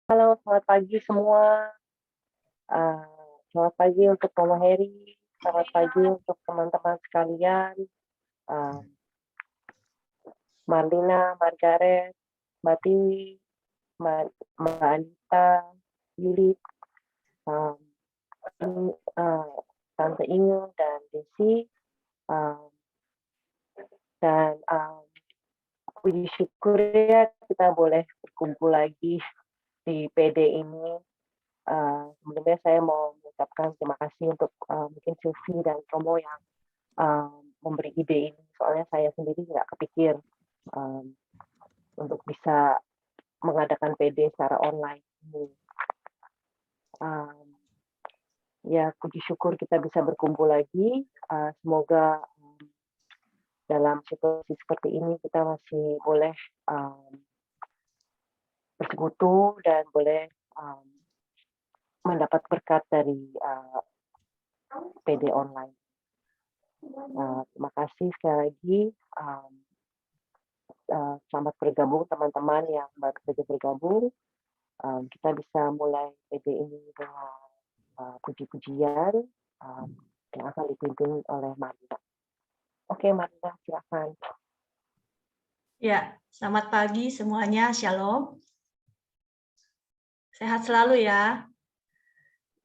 Halo, selamat pagi semua. Eee, Selamat pagi untuk Mama Heri, selamat pagi untuk teman-teman sekalian, eee, Marlina, Margaret, Mbak Tiwi, Mbak Anita, Yuli, mmm, eee, Tante Inge dan Desi, eee, dan, puji syukur ya kita boleh berkumpul lagi di PD ini. Sebelumnya saya mau mengucapkan terima kasih untuk, mungkin Silvi dan Romo yang memberi ide ini, soalnya saya sendiri nggak kepikir um, untuk bisa mengadakan PD secara online ini. Um, Ya, puji syukur kita bisa berkumpul lagi. Semoga dalam situasi seperti ini kita masih boleh bersekutu dan boleh um, mendapat berkat dari PD online. Terima kasih sekali lagi. Selamat bergabung teman-teman yang baru saja bergabung. Kita bisa mulai PD ini dengan puji-pujian yang akan dipimpin oleh Marina. Oke, Marina, silakan. Ya, selamat pagi semuanya. Shalom. Sehat selalu ya.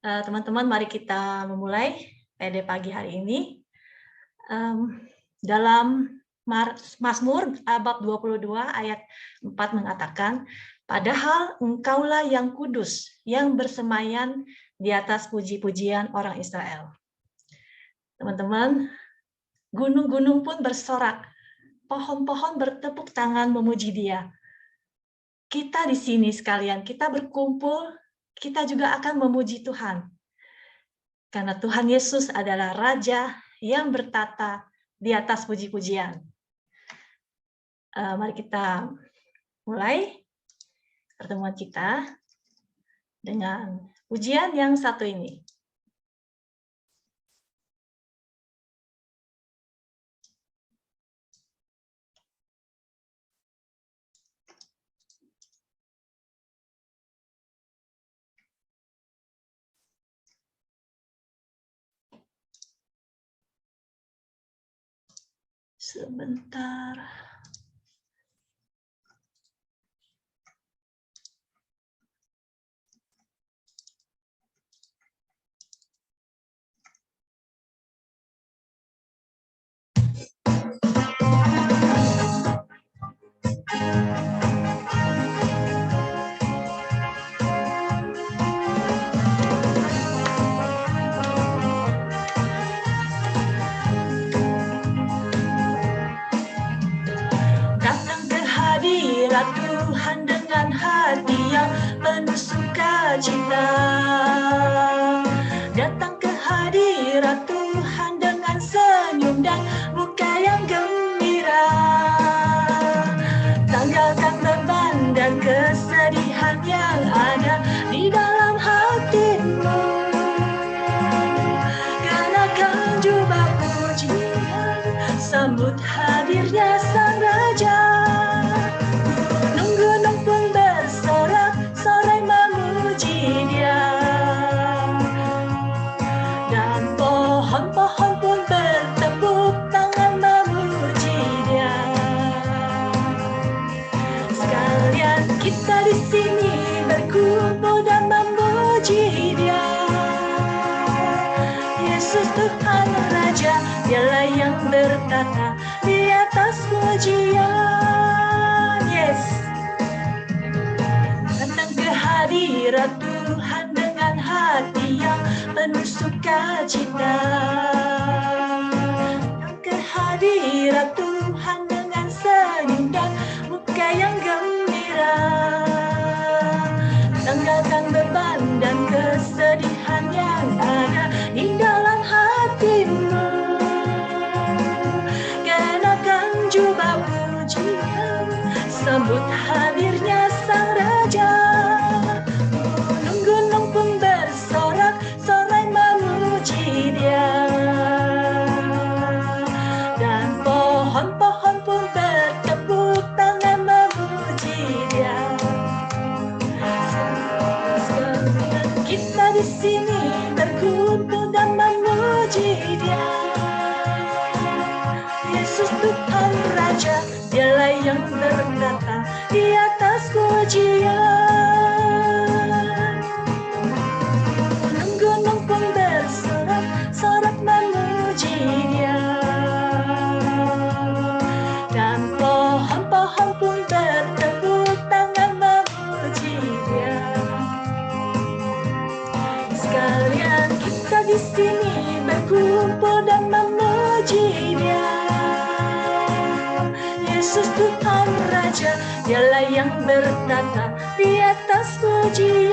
Teman-teman, mari kita memulai PD pagi hari ini. Dalam Mazmur bab 22 ayat 4 mengatakan, padahal engkaulah yang kudus, yang bersemayam di atas puji-pujian orang Israel. Teman-teman, gunung-gunung pun bersorak, pohon-pohon bertepuk tangan memuji Dia. Kita di sini sekalian, kita berkumpul, kita juga akan memuji Tuhan. Karena Tuhan Yesus adalah Raja yang bertata di atas puji-pujian. Mari kita mulai pertemuan kita dengan pujian yang satu ini. Sebentar. Datang ke hadirat Tuhan dengan hati yang penuh sukacita. Datang ke hadirat Tuhan dengan senyum dan muka yang gembira. Tanggalkan beban dan kesedihan yang ada di dalam hatimu. Kenakan jubah pujian, sambut hadirnya Sang Raja. Gunung-gunung pun bersorak-sorai memuji Dia. Dan pohon-pohon pun bertepuk tangan memuji Dia. Sekalian kita di sini berkumpul dan memuji Dia. Yesus Tuhan Raja, Dialah yang bertata di atas pujian. Yes. Datang ke hadirat Tuhan dengan hati yang penuh sukacita. Datang ke hadirat Tuhan dengan senyum dan muka yang gembira. Tanggalkan beban dan kesedihan yang ada di dalam hatimu. Kenakan jubah pujian, sambut hadirnya Sang Raja. Gunung-gunung pun bersorak-sorai memuji Dia. Dan pohon-pohon pun bertepuk tangan memuji Dia. Raja, Dialah yang berkata di atas pujian. Gunung-gunung pun bersorak-sorak memuji Dia, dan pohon-pohon pun bertepuk tangan memuji Dia. Sekalian kita di sini berkumpul dan memuji Dia. Yesus Tuhan Raja, Dialah yang berkata di atas pujian.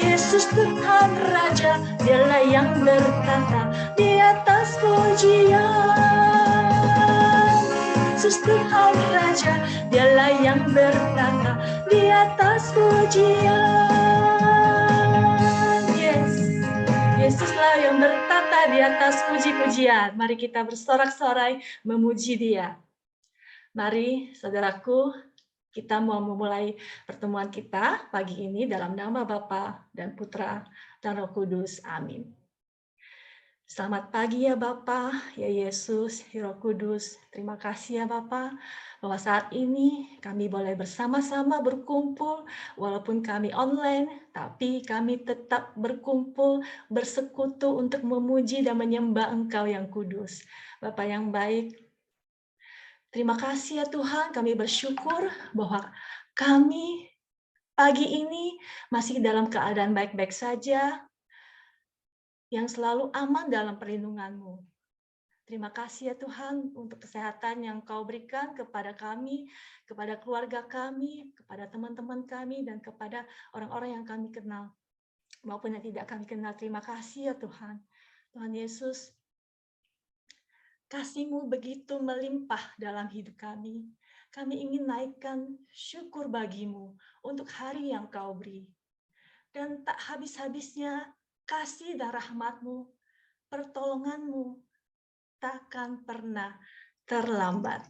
Yesus Tuhan Raja, Dialah yang berkata di atas pujian. Yesus Tuhan Raja, Dialah yang berkata di atas pujian. Yesuslah yang berkata di atas puji-pujian. Mari kita bersorak-sorai memuji Dia. Mari saudaraku, kita mau memulai pertemuan kita pagi ini dalam nama Bapa dan Putra dan Roh Kudus. Amin. Selamat pagi ya Bapa, ya Yesus, ya Roh Kudus. Terima kasih ya Bapa, bahwa saat ini kami boleh bersama-sama berkumpul, walaupun kami online, tapi kami tetap berkumpul, bersekutu untuk memuji dan menyembah Engkau yang kudus. Bapa yang baik, terima kasih ya Tuhan, kami bersyukur bahwa kami pagi ini masih dalam keadaan baik-baik saja, yang selalu aman dalam perlindungan-Mu. Terima kasih ya Tuhan untuk kesehatan yang Kau berikan kepada kami, kepada keluarga kami, kepada teman-teman kami, dan kepada orang-orang yang kami kenal, maupun yang tidak kami kenal. Terima kasih ya Tuhan. Tuhan Yesus, kasih-Mu begitu melimpah dalam hidup kami. Kami ingin naikkan syukur bagi-Mu untuk hari yang Kau beri. Dan tak habis-habisnya kasih dan rahmat-Mu, pertolongan-Mu takkan pernah terlambat.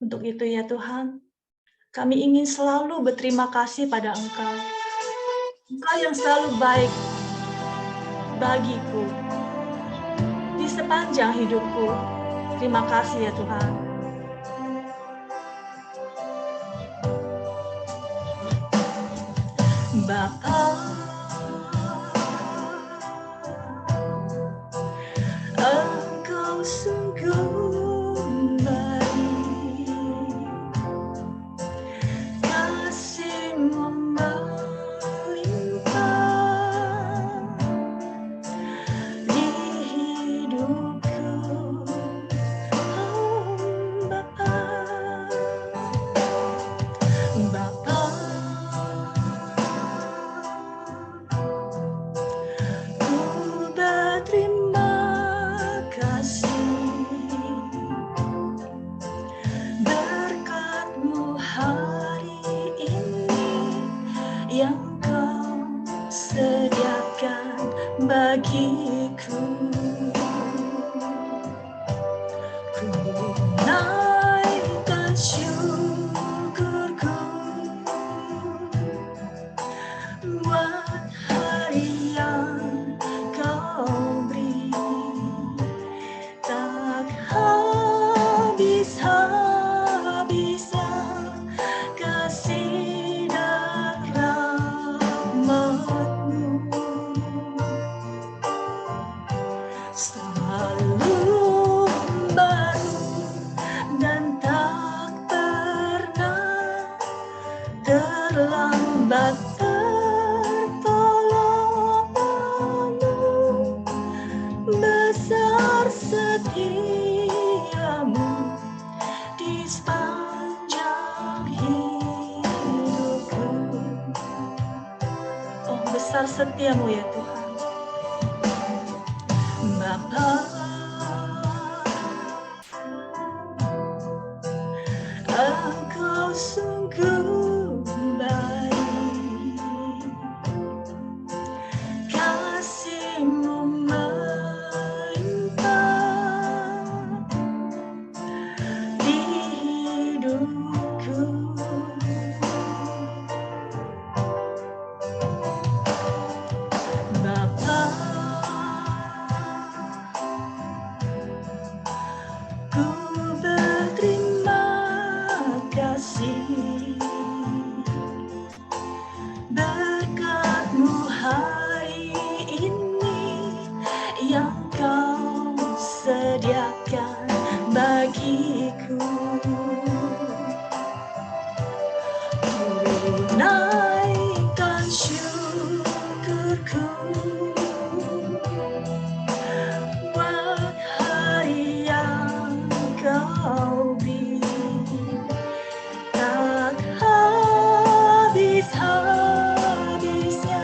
Untuk itu ya Tuhan, kami ingin selalu berterima kasih pada Engkau. Engkau yang selalu baik bagiku di sepanjang hidupku. Terima kasih ya Tuhan. Bapa, Engkau sungguh baik, kasih-Mu melimpah di hidupku, Bapa. Bapa, ku berterima kasih berkat-Mu hari ini yang Kau sediakan bagiku. Ku naikkan syukurku buat hari yang Kau beri. Tak habis-habisnya kasih dan rahmat-Mu, selalu baru dan tak pernah terlambat. Pertolongan-Mu besar, setia-Mu di sepanjang hidupku. Oh, besar setia-Mu ya Tuhan. Bapa, Engkau sungguh baik, kasih-Mu melimpah Ku berterima kasih berkat-Mu hari ini yang Kau sediakan bagiku. Naikkan syukurku buat hari yang Kau beri, tak habis-habisnya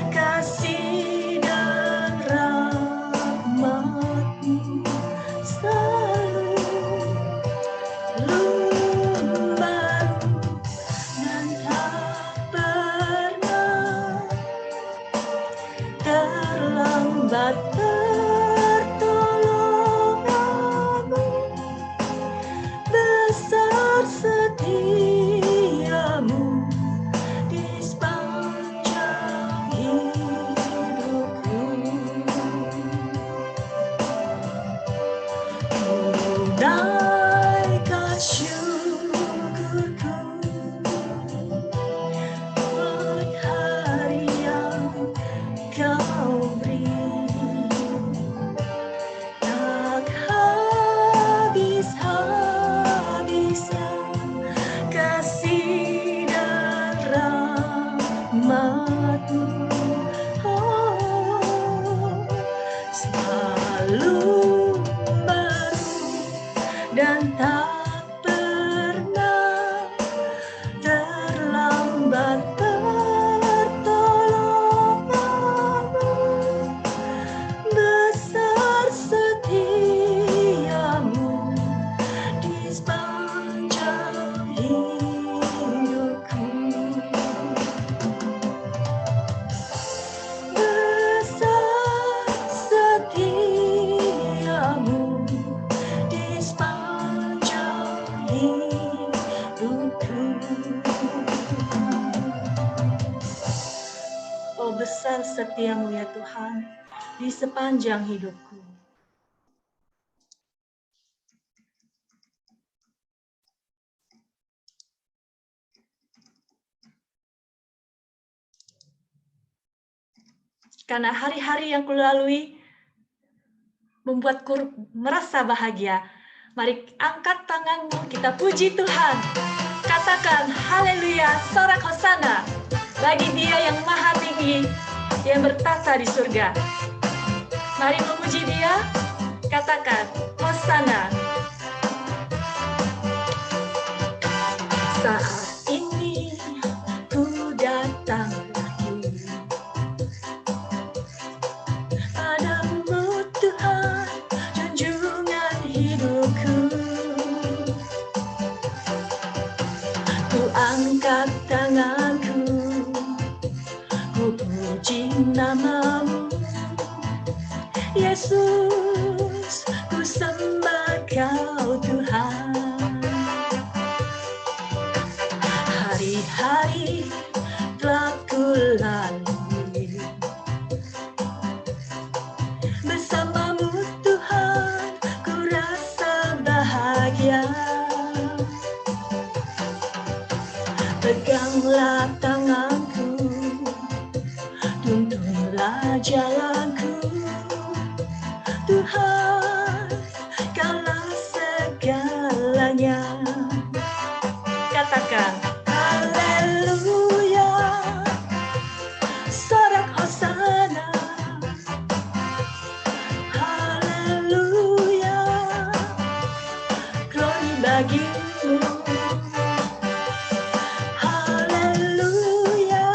kasih dan rahmat-Mu selalu baru dan tak pernah terlambat pertolongan-Mu. Besar setiamu di sepanjang hidupku. Naikkan syukurku buat hari yang Kau beri, tak habis-habisnya kasih dan rahmat-Mu. Oh, selalu baru dan tak pernah terlambat pertolongan-Mu. Besar setiamu di sepanjang hidupku. Besar setiamu di sepanjang hidupku. Oh, besar setiamu ya Tuhan di sepanjang hidupku. Karena hari-hari yang kulalui membuatku merasa bahagia. Mari angkat tanganmu, kita puji Tuhan. Katakan haleluya, sorak hosana bagi Dia yang maha tinggi, yang bertata di surga. Mari memuji Dia, katakan hosana. Saat ini ku datang lagi padamu Tuhan, junjungan hidupku. Ku angkat tanganku, ku puji nama-Mu, Yesus, ku sembah Kau Tuhan. Hari-hari telah ku lalui bersama-Mu Tuhan, ku rasa bahagia. Peganglah tanganku, tuntunlah jalanku, Tuhan, Kaulah segalanya. Katakan haleluya, sorak hosana, haleluya, glory bagi-Mu, haleluya,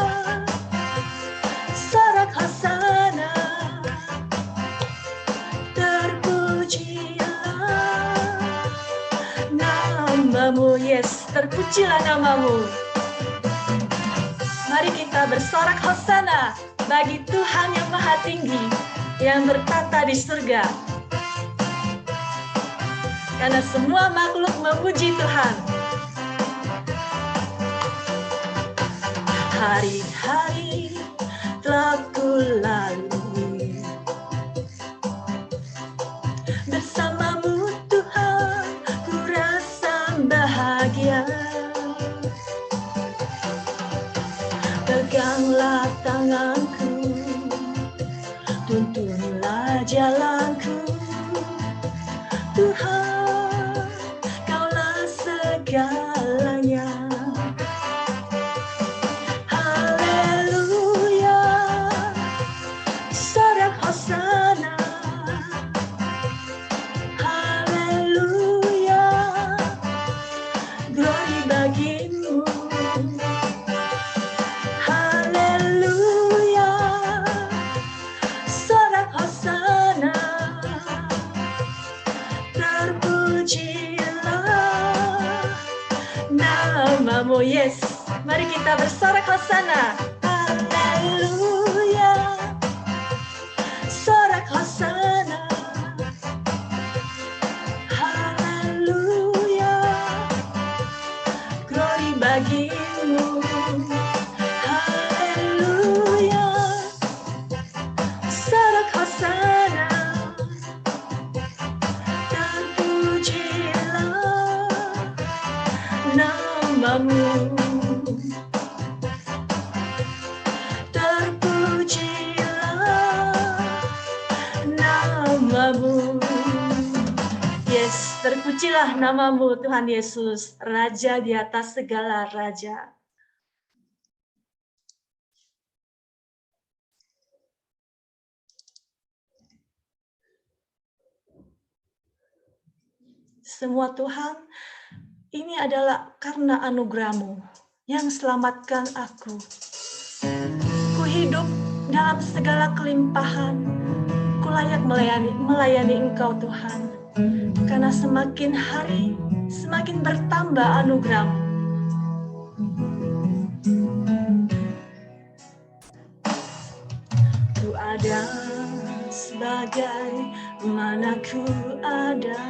sorak hosana, terpujilah nama-Mu, yes, terpujilah nama-Mu. Mari kita bersorak hosana bagi Tuhan yang maha tinggi, yang bertata di surga. Karena semua makhluk memuji Tuhan. Hari-hari telah ku lalui bersama-Mu Tuhan, Tuhan, Kaulah segalanya. Haleluya, sorak hosana. Haleluya, glory bagimu. Haleluya, sorak hosana. Terpujilah namamu, yes. Mari kita bersorak hosana. Haleluya, sorak hosana. Haleluya, glory bagimu. Haleluya, sorak hosana. Terpujilah namamu. Terpujilah namamu. Yes, terpujilah namamu Tuhan Yesus, Raja di atas segala raja. Semua Tuhan, ini adalah karena anugerah-Mu yang selamatkan aku. Ku hidup dalam segala kelimpahan, ku layak melayani Engkau Tuhan. Karena semakin hari, semakin bertambah anugerah-Mu. Ku ada sebagai mana ku ada,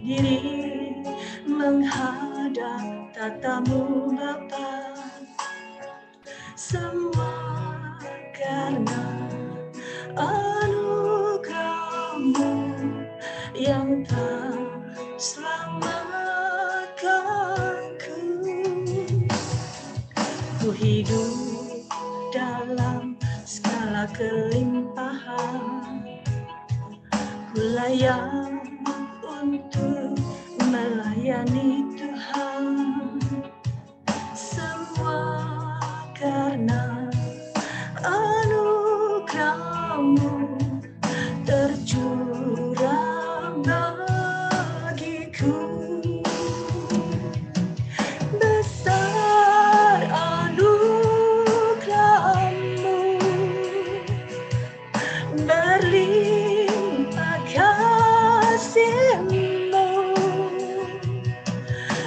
diri menghadap tatamu Bapa. Semua karena anugerah-Mu yang telah selamatkanku. Ku hidup dalam segala kelimpahan, ku layak untuk melayani Tuhan. Semua karena anugerah-Mu tercurah bagiku. Besar anugerah-Mu, berlimpah kasih-Mu.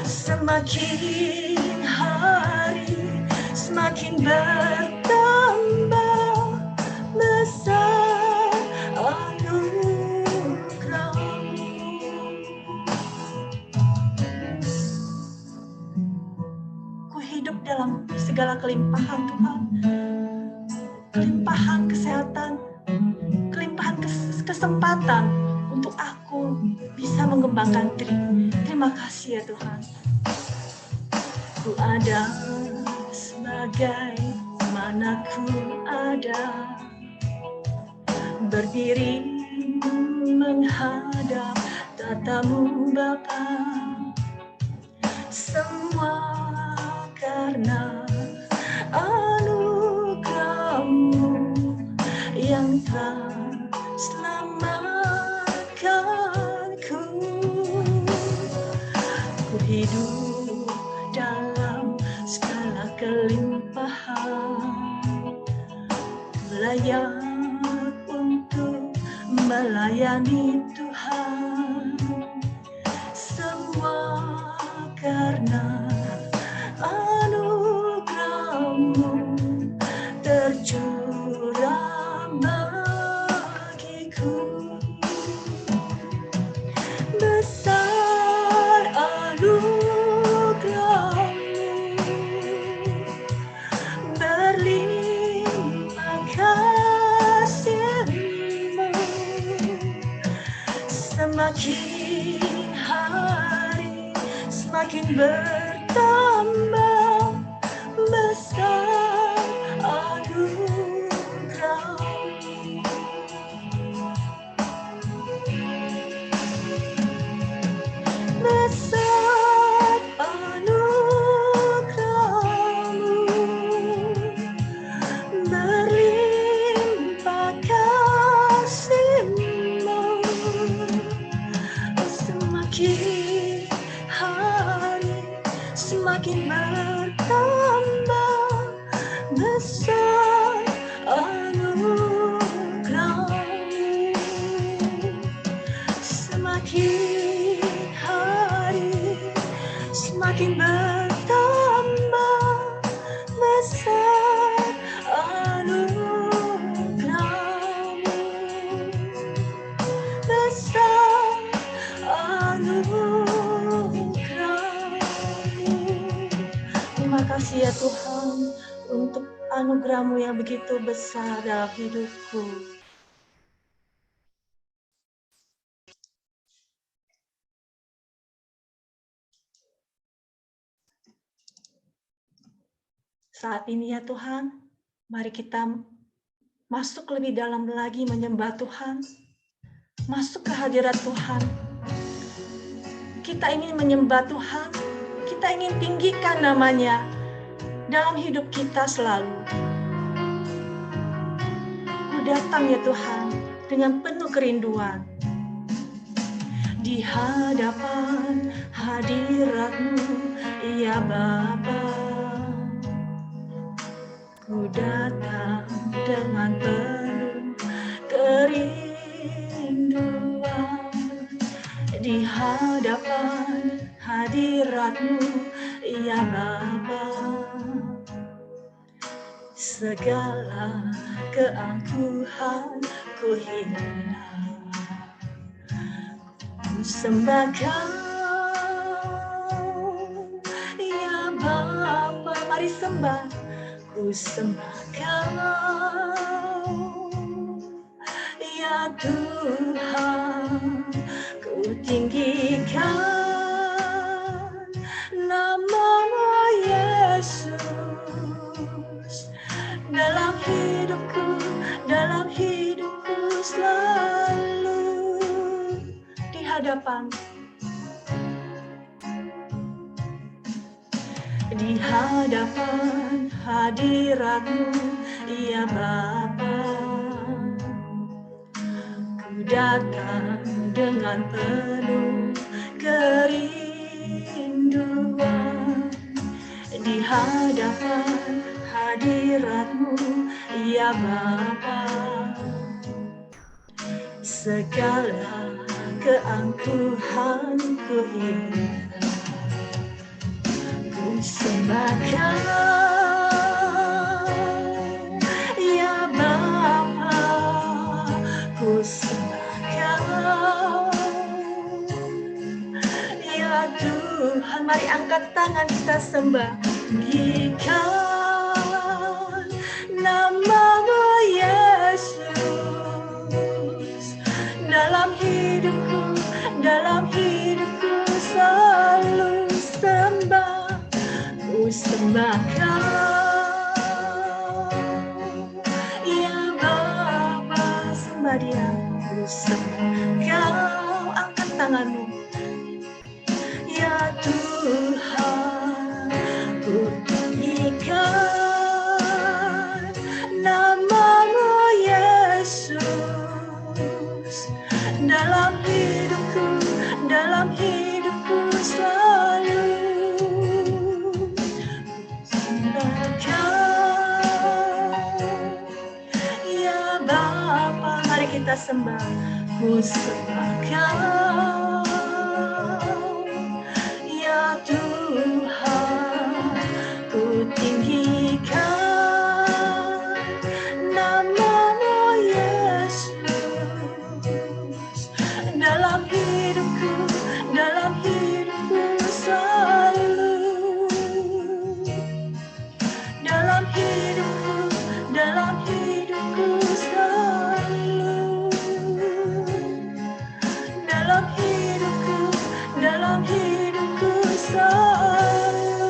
Semakin hari, semakin bertambah besar anugerah-Mu. Ku hidup dalam segala kelimpahan Tuhan, kelimpahan kesehatan, kelimpahan kesempatan untuk aku bisa mengembangkan diri. Terima kasih ya Tuhan. Ku ada sebagai mana ku ada, berdiri menghadap tatamu Bapa. Semua karena anugerah-Mu yang telah selamatkanku. Ku hidup dalam segala kelimpahan, layak untuk melayani Tuhan. Semua karena anugerah-Mu tercurah bagiku. Besar anugerah-Mu, berlimpah kasih-Mu. Semakin hari, semakin bertambah besar anugerah-Mu. semakin hari semakin bertambah besar anugerah-Mu. Semakin hari semakin bertambah besar anugerah-Mu, besar anugerah-Mu. Terima kasih ya Tuhan untuk anugerah-Mu yang begitu besar dalam hidupku. Saat ini ya Tuhan, mari kita masuk lebih dalam lagi menyembah Tuhan, masuk ke hadirat Tuhan. Kita ingin menyembah Tuhan, kita ingin tinggikan namanya dalam hidup kita selalu. Ku datang ya Tuhan dengan penuh kerinduan di hadapan hadirat-Mu ya Bapa. Ku datang dengan penuh kerinduan di hadapan hadirat-Mu ya Bapa. Segala keangkuhan ku hina, ku sembah Kau ya Bapa. Mari sembah. Ku sembah Kau ya Tuhan, ku tinggikan nama-Mu Yesus dalam hidupku selalu di hadapan hadirat-Mu ya Bapa. Ku datang dengan penuh kerinduan di hadapan hadirat-Mu ya Bapa. Segala keangkuhan ku hina, ku sembah Kau ya Bapa. Ku sembah Kau ya Tuhan. Mari angkat tangan kita sembah. Tinggikan nama-Mu Yesus dalam hidupku selalu sembah. Ku sembah Kau ya Bapa. Sembah Dia. Ku sembah Kau. Angkat tanganmu ya Tuhan. Ku tinggikan nama-Mu Yesus dalam hidupku selalu. Sembah Kau ya Bapa. Mari kita sembah. Ku sembah Kau ya Tuhan. Ku tinggikan nama-Mu Yesus dalam hidupku selalu. Dalam hidupku selalu. Dalam hidupku selalu.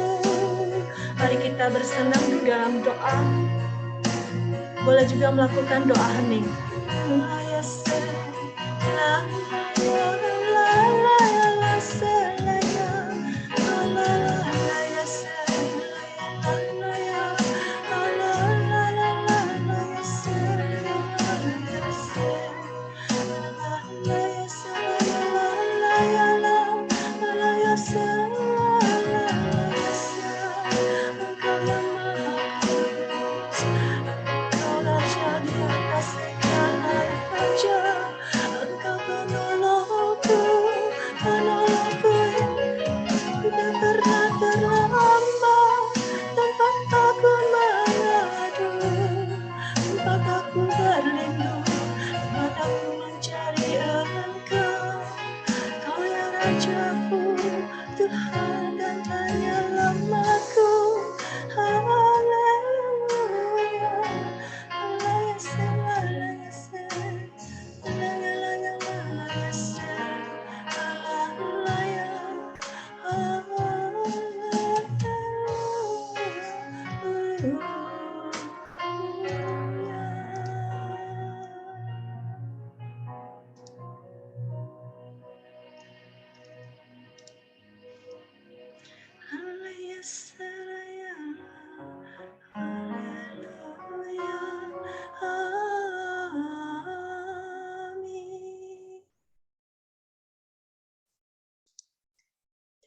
Mari kita bersenandung dalam doa. Boleh juga melakukan doa hening.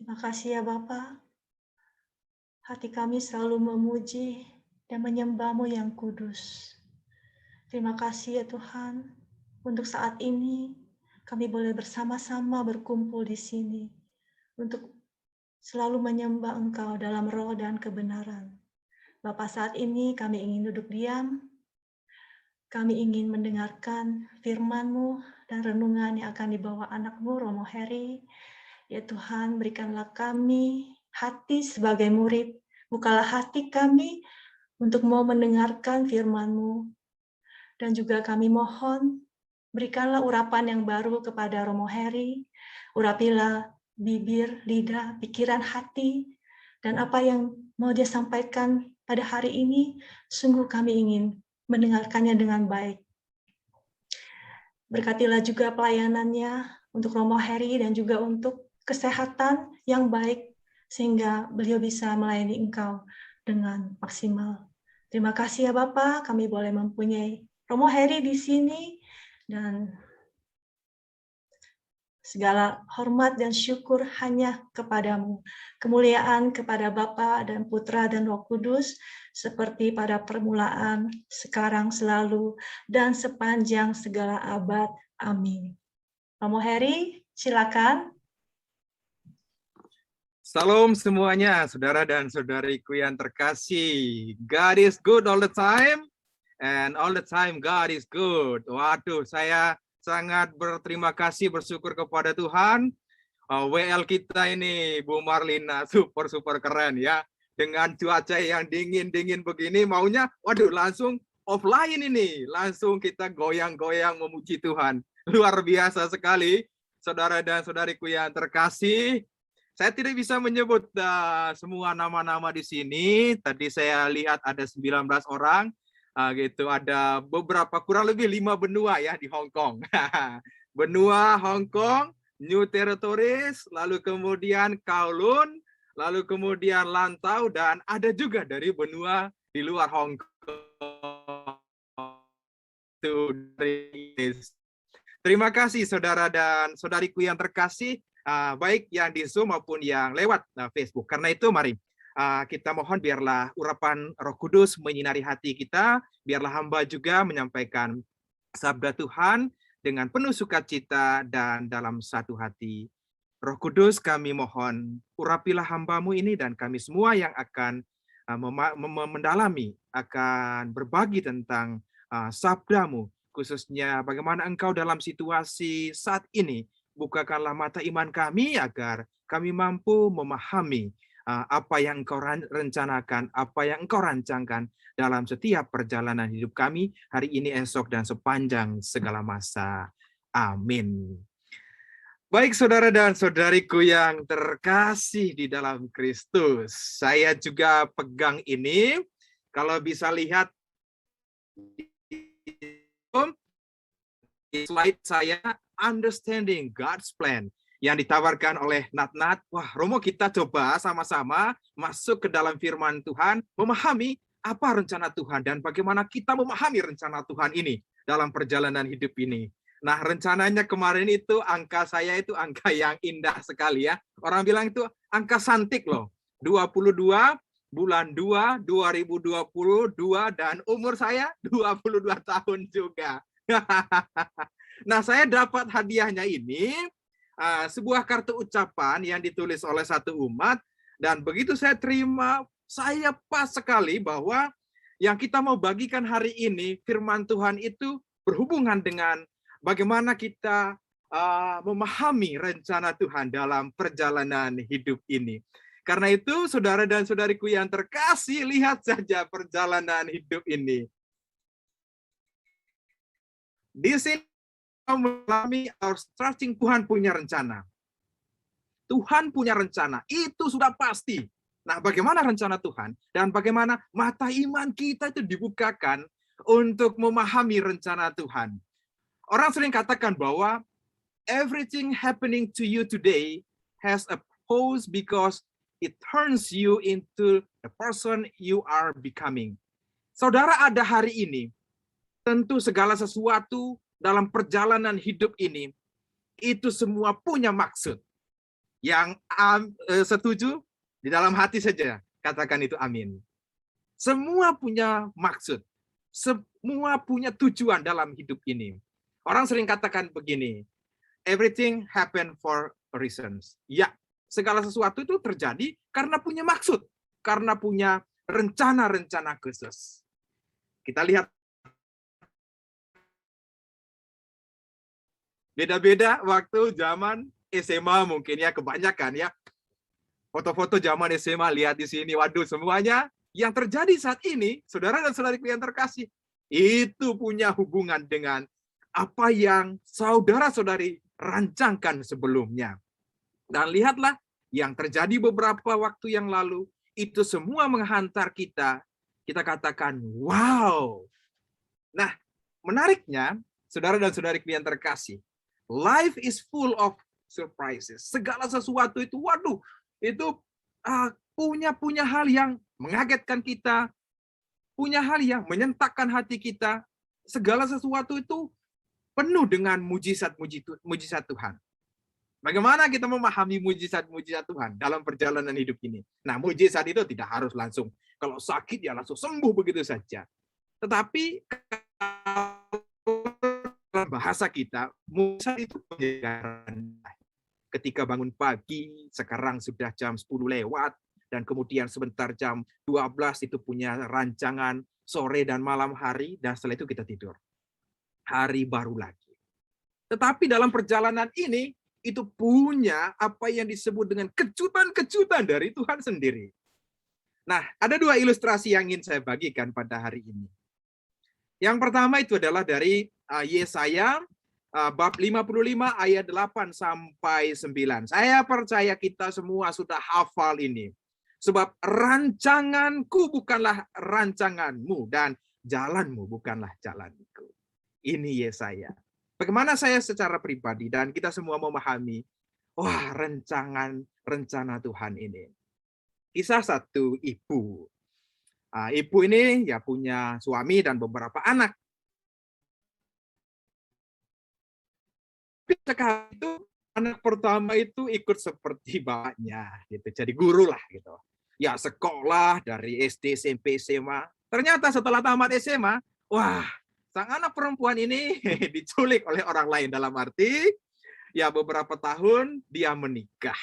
Terima kasih ya Bapa. Hati kami selalu memuji dan menyembah-Mu yang kudus. Terima kasih ya Tuhan, untuk saat ini kami boleh bersama-sama berkumpul di sini untuk selalu menyembah Engkau dalam roh dan kebenaran. Bapa, saat ini kami ingin duduk diam, kami ingin mendengarkan firman-Mu dan renungan yang akan dibawa anak-Mu, Romo Heri. Ya Tuhan, berikanlah kami hati sebagai murid, bukalah hati kami untuk mau mendengarkan firman-Mu. Dan juga kami mohon, berikanlah urapan yang baru kepada Romo Heri, urapilah bibir, lidah, pikiran, hati, dan apa yang mau dia sampaikan pada hari ini, sungguh kami ingin mendengarkannya dengan baik. Berkatilah juga pelayanannya untuk Romo Heri dan juga untuk kesehatan yang baik, sehingga beliau bisa melayani Engkau dengan maksimal. Terima kasih ya Bapak, kami boleh mempunyai Romo Heri di sini, dan segala hormat dan syukur hanya kepadamu. Kemuliaan kepada Bapa dan Putra dan Roh Kudus, seperti pada permulaan, sekarang, selalu, dan sepanjang segala abad. Amin. Romo Heri, silakan. Salam semuanya, saudara dan saudariku yang terkasih. God is good all the time, and all the time God is good. Waduh, saya sangat berterima kasih, bersyukur kepada Tuhan. WL kita ini, Bu Marlina, super keren ya. Dengan cuaca yang dingin begini, maunya, waduh, langsung offline ini. Langsung kita goyang-goyang memuji Tuhan. Luar biasa sekali, saudara dan saudariku yang terkasih. Saya tidak bisa menyebut semua nama-nama di sini. Tadi saya lihat ada 19 orang. Gitu, ada beberapa, kurang lebih 5 benua ya di Hong Kong. Benua Hong Kong, New Territories, lalu kemudian Kowloon, lalu kemudian Lantau, dan ada juga dari benua di luar Hong Kong. Terima kasih saudara dan saudariku yang terkasih, baik yang di Zoom maupun yang lewat Facebook. Karena itu mari kita mohon biarlah urapan Roh Kudus menyinari hati kita, biarlah hamba juga menyampaikan sabda Tuhan dengan penuh sukacita dan dalam satu hati. Roh Kudus, kami mohon urapilah hamba-Mu ini dan kami semua yang akan mendalami, akan berbagi tentang sabda-Mu, khususnya bagaimana Engkau dalam situasi saat ini. Bukakanlah mata iman kami agar kami mampu memahami apa yang Engkau rencanakan, apa yang Engkau rancangkan dalam setiap perjalanan hidup kami hari ini, esok, dan sepanjang segala masa. Amin. Baik saudara dan saudariku yang terkasih di dalam Kristus, saya juga pegang ini. Kalau bisa lihat di slide saya, Understanding God's Plan, yang ditawarkan oleh Nat. Wah, Romo, kita coba sama-sama masuk ke dalam firman Tuhan, memahami apa rencana Tuhan dan bagaimana kita memahami rencana Tuhan ini dalam perjalanan hidup ini. Nah, rencananya kemarin itu angka saya itu angka yang indah sekali ya. Orang bilang itu angka santik loh. 22 bulan 2 2022 dan umur saya 22 tahun juga. Nah, saya dapat hadiahnya ini, sebuah kartu ucapan yang ditulis oleh satu umat, dan begitu saya terima, saya pas sekali bahwa yang kita mau bagikan hari ini, firman Tuhan itu berhubungan dengan bagaimana kita memahami rencana Tuhan dalam perjalanan hidup ini. Karena itu, saudara dan saudariku yang terkasih, lihat saja perjalanan hidup ini. Di sini mengalami our stretching, Tuhan punya rencana. Tuhan punya rencana, itu sudah pasti. Nah, bagaimana rencana Tuhan dan bagaimana mata iman kita itu dibukakan untuk memahami rencana Tuhan. Orang sering katakan bahwa everything happening to you today has a purpose because it turns you into the person you are becoming. Saudara, ada hari ini, tentu segala sesuatu dalam perjalanan hidup ini, itu semua punya maksud. Yang setuju di dalam hati saja, katakan itu amin. Semua punya maksud, semua punya tujuan dalam hidup ini. Orang sering katakan begini, everything happen for reasons. Ya, segala sesuatu itu terjadi karena punya maksud, karena punya rencana-rencana khusus. Kita lihat beda-beda waktu zaman SMA mungkin ya, kebanyakan ya. Foto-foto zaman SMA lihat di sini, waduh semuanya yang terjadi saat ini, saudara dan saudariku yang terkasih, itu punya hubungan dengan apa yang saudara-saudari rancangkan sebelumnya. Dan lihatlah yang terjadi beberapa waktu yang lalu, itu semua menghantar kita katakan, wow. Nah, menariknya, saudara dan saudariku yang terkasih, life is full of surprises. Segala sesuatu itu, waduh, itu punya hal yang mengagetkan kita, punya hal yang menyentakkan hati kita. Segala sesuatu itu penuh dengan mujizat Tuhan. Bagaimana kita memahami mujizat-mujizat Tuhan dalam perjalanan hidup ini? Nah, mujizat itu tidak harus langsung, kalau sakit ya langsung sembuh begitu saja. Tetapi dalam bahasa kita, mujizat itu penyegaran. Ketika bangun pagi, sekarang sudah jam 10 lewat, dan kemudian sebentar jam 12 itu punya rancangan sore dan malam hari, dan setelah itu kita tidur. Hari baru lagi. Tetapi dalam perjalanan ini, itu punya apa yang disebut dengan kejutan-kejutan dari Tuhan sendiri. Nah, ada dua ilustrasi yang ingin saya bagikan pada hari ini. Yang pertama itu adalah dari Yesaya, bab 55 ayat 8 sampai 9. Saya percaya kita semua sudah hafal ini. Sebab rancanganku bukanlah rancanganmu dan jalanmu bukanlah jalanku. Ini Yesaya. Bagaimana saya secara pribadi dan kita semua memahami, wah rencana Tuhan ini. Kisah satu ibu. Ibu ini ya punya suami dan beberapa anak. Sekali itu anak pertama itu ikut seperti bapaknya gitu, jadi guru lah gitu. Ya sekolah dari SD, SMP, SMA. Ternyata setelah tamat SMA, wah, sang anak perempuan ini diculik oleh orang lain, dalam arti ya beberapa tahun dia menikah.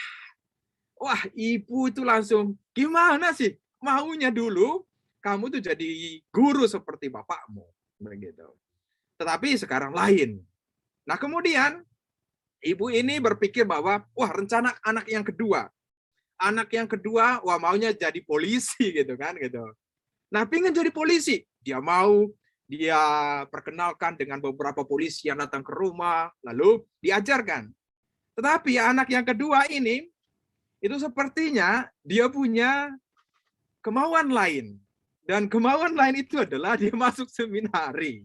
Wah, ibu itu langsung gimana sih? Maunya dulu kamu tuh jadi guru seperti bapakmu begitu. Tetapi sekarang lain. Nah, kemudian ibu ini berpikir bahwa, wah rencana anak yang kedua. Anak yang kedua, wah maunya jadi polisi gitu kan. Gitu. Nah, pengen jadi polisi. Dia perkenalkan dengan beberapa polisi yang datang ke rumah, lalu diajarkan. Tetapi anak yang kedua ini, itu sepertinya dia punya kemauan lain. Dan kemauan lain itu adalah dia masuk seminari.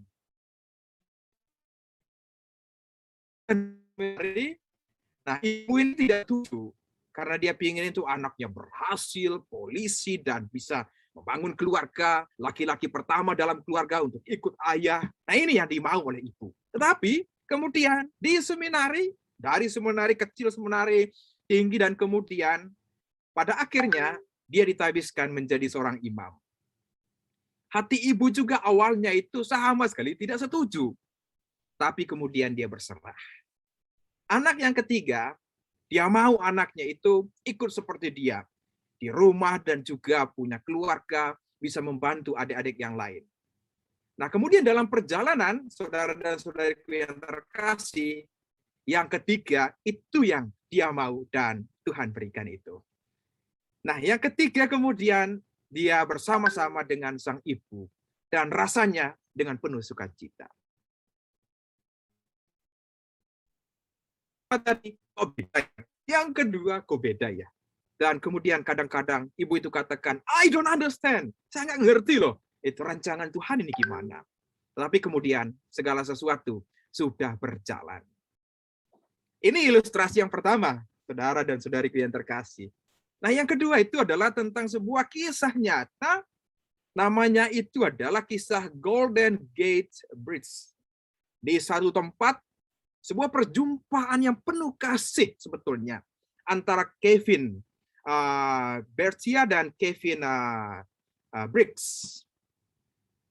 Nah, ibu ini tidak setuju karena dia ingin itu anaknya berhasil, polisi, dan bisa membangun keluarga, laki-laki pertama dalam keluarga untuk ikut ayah. Nah, ini yang dimau oleh ibu. Tetapi kemudian di seminari, dari seminari kecil, seminari tinggi, dan kemudian pada akhirnya dia ditabiskan menjadi seorang imam. Hati ibu juga awalnya itu sama sekali tidak setuju. Tapi kemudian dia berserah. Anak yang ketiga, dia mau anaknya itu ikut seperti dia. Di rumah dan juga punya keluarga, bisa membantu adik-adik yang lain. Nah, kemudian dalam perjalanan, saudara dan saudariku yang terkasih, yang ketiga, itu yang dia mau dan Tuhan berikan itu. Nah, yang ketiga kemudian, dia bersama-sama dengan sang ibu. Dan rasanya dengan penuh sukacita. Tadi, oh beda. Yang kedua, kok beda ya? Dan kemudian kadang-kadang ibu itu katakan, I don't understand. Saya nggak ngerti loh. Itu rancangan Tuhan ini gimana. Tapi kemudian segala sesuatu sudah berjalan. Ini ilustrasi yang pertama, saudara dan saudariku yang terkasih. Nah, yang kedua itu adalah tentang sebuah kisah nyata. Namanya itu adalah kisah Golden Gate Bridge. Di satu tempat, sebuah perjumpaan yang penuh kasih sebetulnya antara Kevin Bertia dan Kevin Briggs.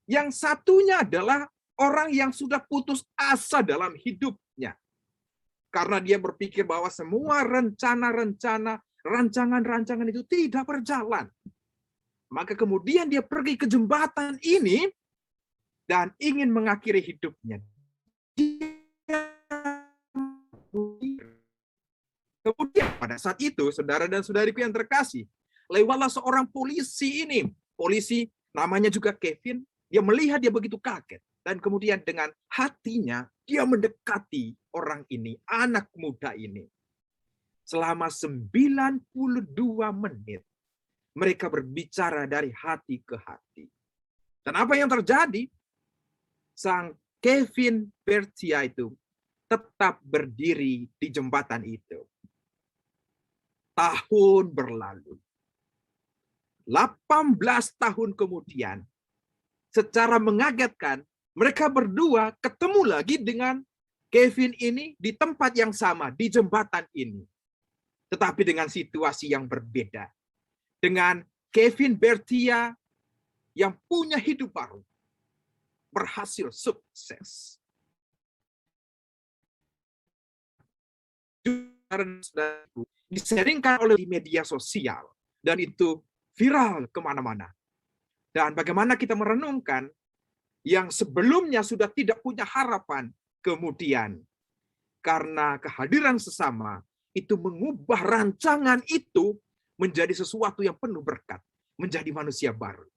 Yang satunya adalah orang yang sudah putus asa dalam hidupnya. Karena dia berpikir bahwa semua rancangan itu tidak berjalan. Maka kemudian dia pergi ke jembatan ini dan ingin mengakhiri hidupnya. Kemudian pada saat itu, saudara dan saudariku yang terkasih, lewatlah seorang polisi ini. Polisi namanya juga Kevin. Dia melihat, dia begitu kaget. Dan kemudian dengan hatinya, dia mendekati orang ini, anak muda ini. Selama 92 menit, mereka berbicara dari hati ke hati. Dan apa yang terjadi? Sang Kevin Bertia itu tetap berdiri di jembatan itu. Tahun berlalu. 18 tahun kemudian, secara mengagetkan, mereka berdua ketemu lagi dengan Kevin ini di tempat yang sama, di jembatan ini. Tetapi dengan situasi yang berbeda. Dengan Kevin Bertia yang punya hidup baru. Berhasil sukses. Diseringkan oleh media sosial. Dan itu viral kemana-mana. Dan bagaimana kita merenungkan yang sebelumnya sudah tidak punya harapan, kemudian karena kehadiran sesama, itu mengubah rancangan itu menjadi sesuatu yang penuh berkat, menjadi manusia baru.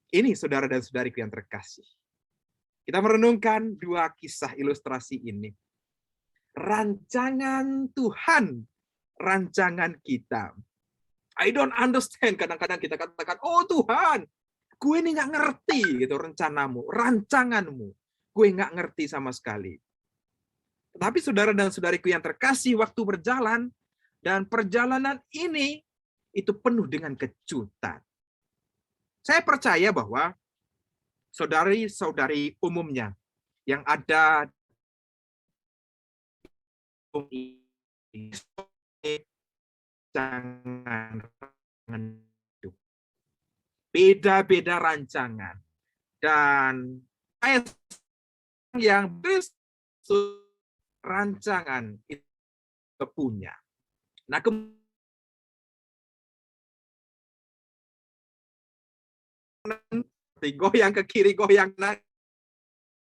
Ini saudara dan saudariku yang terkasih. Kita merenungkan dua kisah ilustrasi ini. Rancangan Tuhan, rancangan kita. I don't understand, kadang-kadang kita katakan, oh Tuhan, gue ini nggak ngerti gitu rencanamu, rancanganmu. Gue nggak ngerti sama sekali. Tetapi saudara dan saudariku yang terkasih, waktu berjalan, dan perjalanan ini itu penuh dengan kejutan. Saya percaya bahwa saudari-saudari umumnya yang ada jangan beda-beda rancangan, dan yang rancangan itu punya. Nah, goyang ke kiri, goyang naik.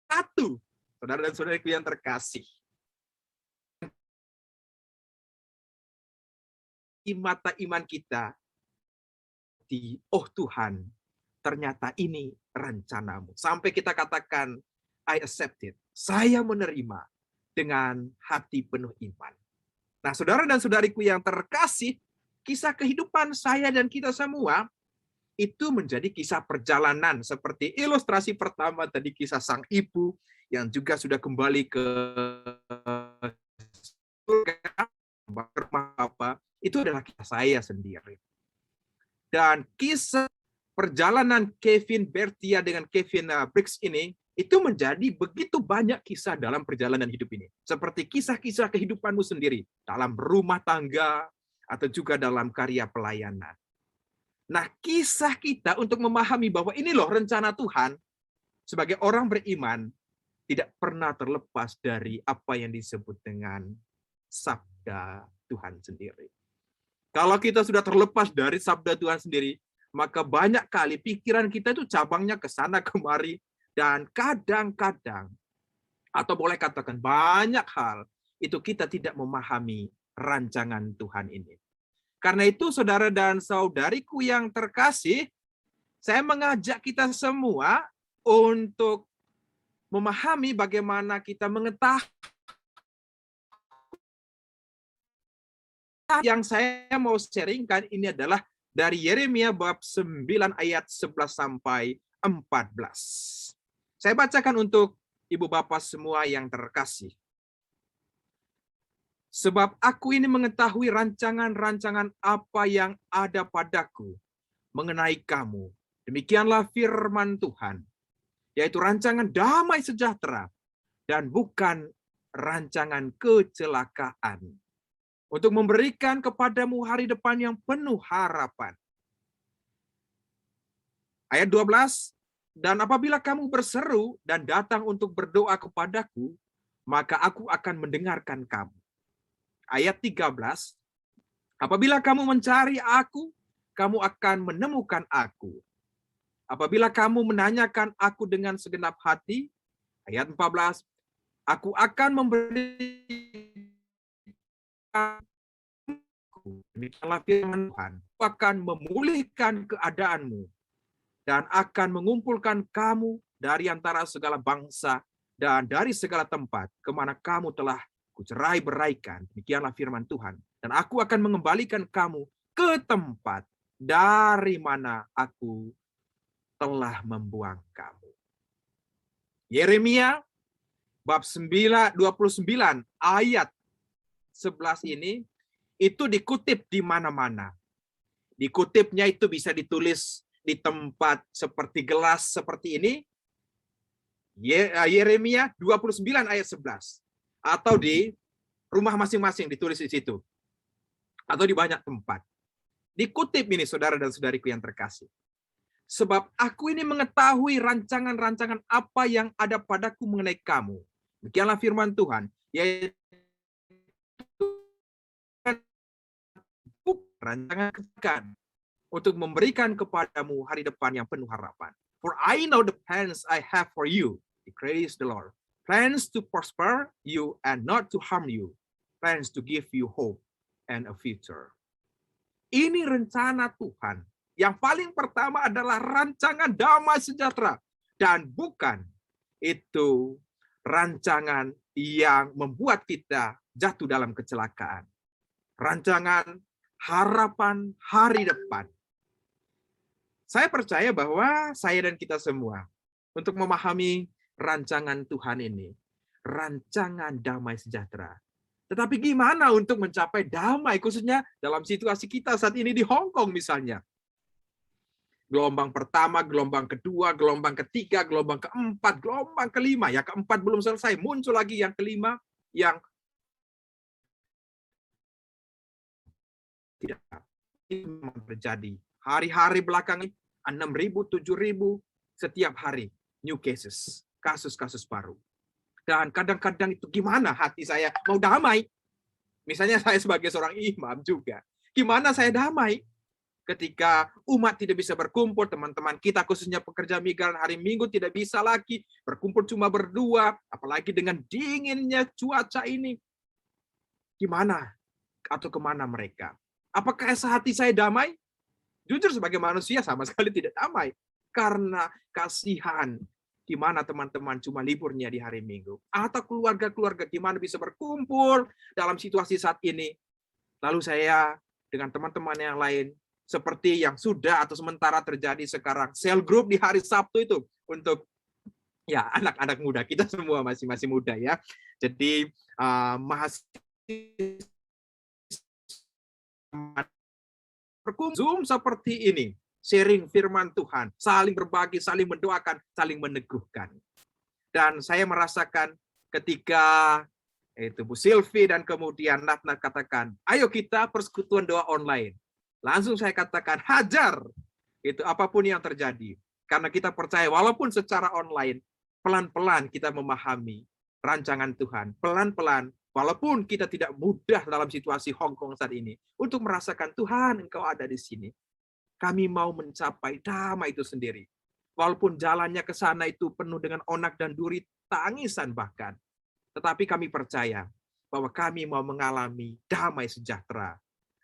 Satu, saudara dan saudariku yang terkasih. Di mata iman kita, oh Tuhan, ternyata ini rencanamu. Sampai kita katakan, I accept it. Saya menerima dengan hati penuh iman. Nah, saudara dan saudariku yang terkasih, kisah kehidupan saya dan kita semua, itu menjadi kisah perjalanan. Seperti ilustrasi pertama tadi, kisah sang ibu, yang juga sudah kembali ke surga, apa, itu adalah kisah saya sendiri. Dan kisah perjalanan Kevin Bertia dengan Kevin Briggs ini, itu menjadi begitu banyak kisah dalam perjalanan hidup ini. Seperti kisah-kisah kehidupanmu sendiri, dalam rumah tangga, atau juga dalam karya pelayanan. Nah, kisah kita untuk memahami bahwa ini loh rencana Tuhan, sebagai orang beriman, tidak pernah terlepas dari apa yang disebut dengan sabda Tuhan sendiri. Kalau kita sudah terlepas dari sabda Tuhan sendiri, maka banyak kali pikiran kita itu cabangnya ke sana kemari, dan kadang-kadang, atau boleh katakan banyak hal, itu kita tidak memahami rancangan Tuhan ini. Karena itu, saudara dan saudariku yang terkasih, saya mengajak kita semua untuk memahami bagaimana kita mengetahui. Yang saya mau sharingkan ini adalah dari Yeremia bab 9 ayat 11 sampai 14. Saya bacakan untuk ibu bapak semua yang terkasih. Sebab aku ini mengetahui rancangan-rancangan apa yang ada padaku mengenai kamu. Demikianlah firman Tuhan, yaitu rancangan damai sejahtera dan bukan rancangan kecelakaan, untuk memberikan kepadamu hari depan yang penuh harapan. Ayat 12, dan apabila kamu berseru dan datang untuk berdoa kepadaku, maka aku akan mendengarkan kamu. Ayat 13, apabila kamu mencari aku, kamu akan menemukan aku. Apabila kamu menanyakan aku dengan segenap hati, ayat 14, aku akan memberikan, demikianlah firman Tuhan, aku akan memulihkan keadaanmu dan akan mengumpulkan kamu dari antara segala bangsa dan dari segala tempat kemana kamu telah kucerai-beraikan. Demikianlah firman Tuhan. Dan aku akan mengembalikan kamu ke tempat dari mana aku telah membuang kamu. Yeremia bab 29 ayat 11 ini itu dikutip di mana-mana. Dikutipnya itu bisa ditulis di tempat seperti gelas seperti ini. Yeremia 29 ayat 11. Atau di rumah masing-masing ditulis di situ. Atau di banyak tempat. Dikutip ini saudara dan saudariku yang terkasih. Sebab aku ini mengetahui rancangan-rancangan apa yang ada padaku mengenai kamu. Demikianlah firman Tuhan, yaitu rancangan kebaikan untuk memberikan kepadamu hari depan yang penuh harapan. For I know the plans I have for you, declares the Lord. Plans to prosper you and not to harm you. Plans to give you hope and a future. Ini rencana Tuhan. Yang paling pertama adalah rancangan damai sejahtera. Dan bukan itu rancangan yang membuat kita jatuh dalam kecelakaan. Rancangan harapan hari depan. Saya percaya bahwa saya dan kita semua untuk memahami rancangan Tuhan ini, rancangan damai sejahtera. Tetapi gimana untuk mencapai damai, khususnya dalam situasi kita saat ini di Hong Kong misalnya. Gelombang pertama, gelombang kedua, gelombang ketiga, gelombang keempat, gelombang kelima. Ya keempat belum selesai, muncul lagi yang kelima yang tidak terjadi. Hari-hari belakangan 6.000, 7.000 setiap hari new cases, kasus-kasus baru. Dan kadang-kadang itu gimana hati saya mau damai. Misalnya saya sebagai seorang imam juga. Gimana saya damai? Ketika umat tidak bisa berkumpul, teman-teman kita khususnya pekerja migran hari Minggu tidak bisa lagi berkumpul cuma berdua, apalagi dengan dinginnya cuaca ini. Gimana atau kemana mereka? Apakah hati saya damai? Jujur sebagai manusia sama sekali tidak damai. Karena kasihan gimana teman-teman cuma liburnya di hari Minggu. Atau keluarga-keluarga gimana bisa berkumpul dalam situasi saat ini. Lalu saya dengan teman-teman yang lain, seperti yang sudah atau sementara terjadi sekarang, sel group di hari Sabtu itu untuk ya anak-anak muda, kita semua masih muda ya. Jadi mahasiswa Zoom seperti ini, sharing firman Tuhan, saling berbagi, saling mendoakan, saling meneguhkan. Dan saya merasakan ketika itu Bu Silvi dan kemudian Natna katakan, ayo kita persekutuan doa online. Langsung saya katakan, hajar itu apapun yang terjadi. Karena kita percaya walaupun secara online, pelan-pelan kita memahami rancangan Tuhan. Pelan-pelan, walaupun kita tidak mudah dalam situasi Hong Kong saat ini, untuk merasakan Tuhan Engkau ada di sini. Kami mau mencapai damai itu sendiri. Walaupun jalannya ke sana itu penuh dengan onak dan duri, tangisan bahkan. Tetapi kami percaya bahwa kami mau mengalami damai sejahtera.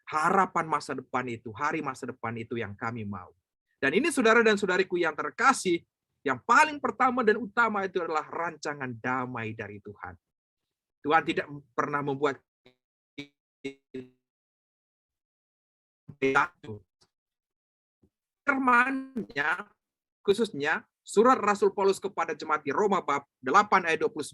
Harapan masa depan itu, hari masa depan itu yang kami mau. Dan ini saudara dan saudariku yang terkasih, yang paling pertama dan utama itu adalah rancangan damai dari Tuhan. Tuhan tidak pernah membuat firman-Nya, khususnya surat Rasul Paulus kepada jemaat di Roma bab 8 ayat 29.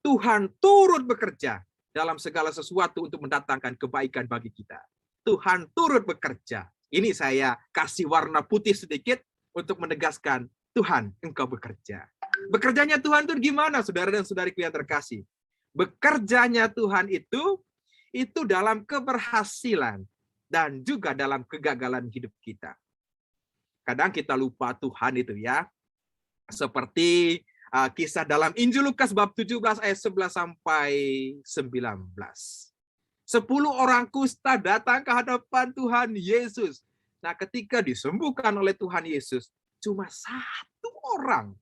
Tuhan turut bekerja dalam segala sesuatu untuk mendatangkan kebaikan bagi kita. Tuhan turut bekerja. Ini saya kasih warna putih sedikit untuk menegaskan Tuhan, Engkau bekerja. Bekerjanya Tuhan itu gimana, saudara dan saudariku yang terkasih? Bekerjanya Tuhan itu itu dalam keberhasilan dan juga dalam kegagalan hidup kita. Kadang kita lupa Tuhan itu ya. Seperti kisah dalam Injil Lukas bab 17 ayat 11 sampai 19. 10 orang kusta datang ke hadapan Tuhan Yesus. Nah, ketika disembuhkan oleh Tuhan Yesus, cuma 1 orang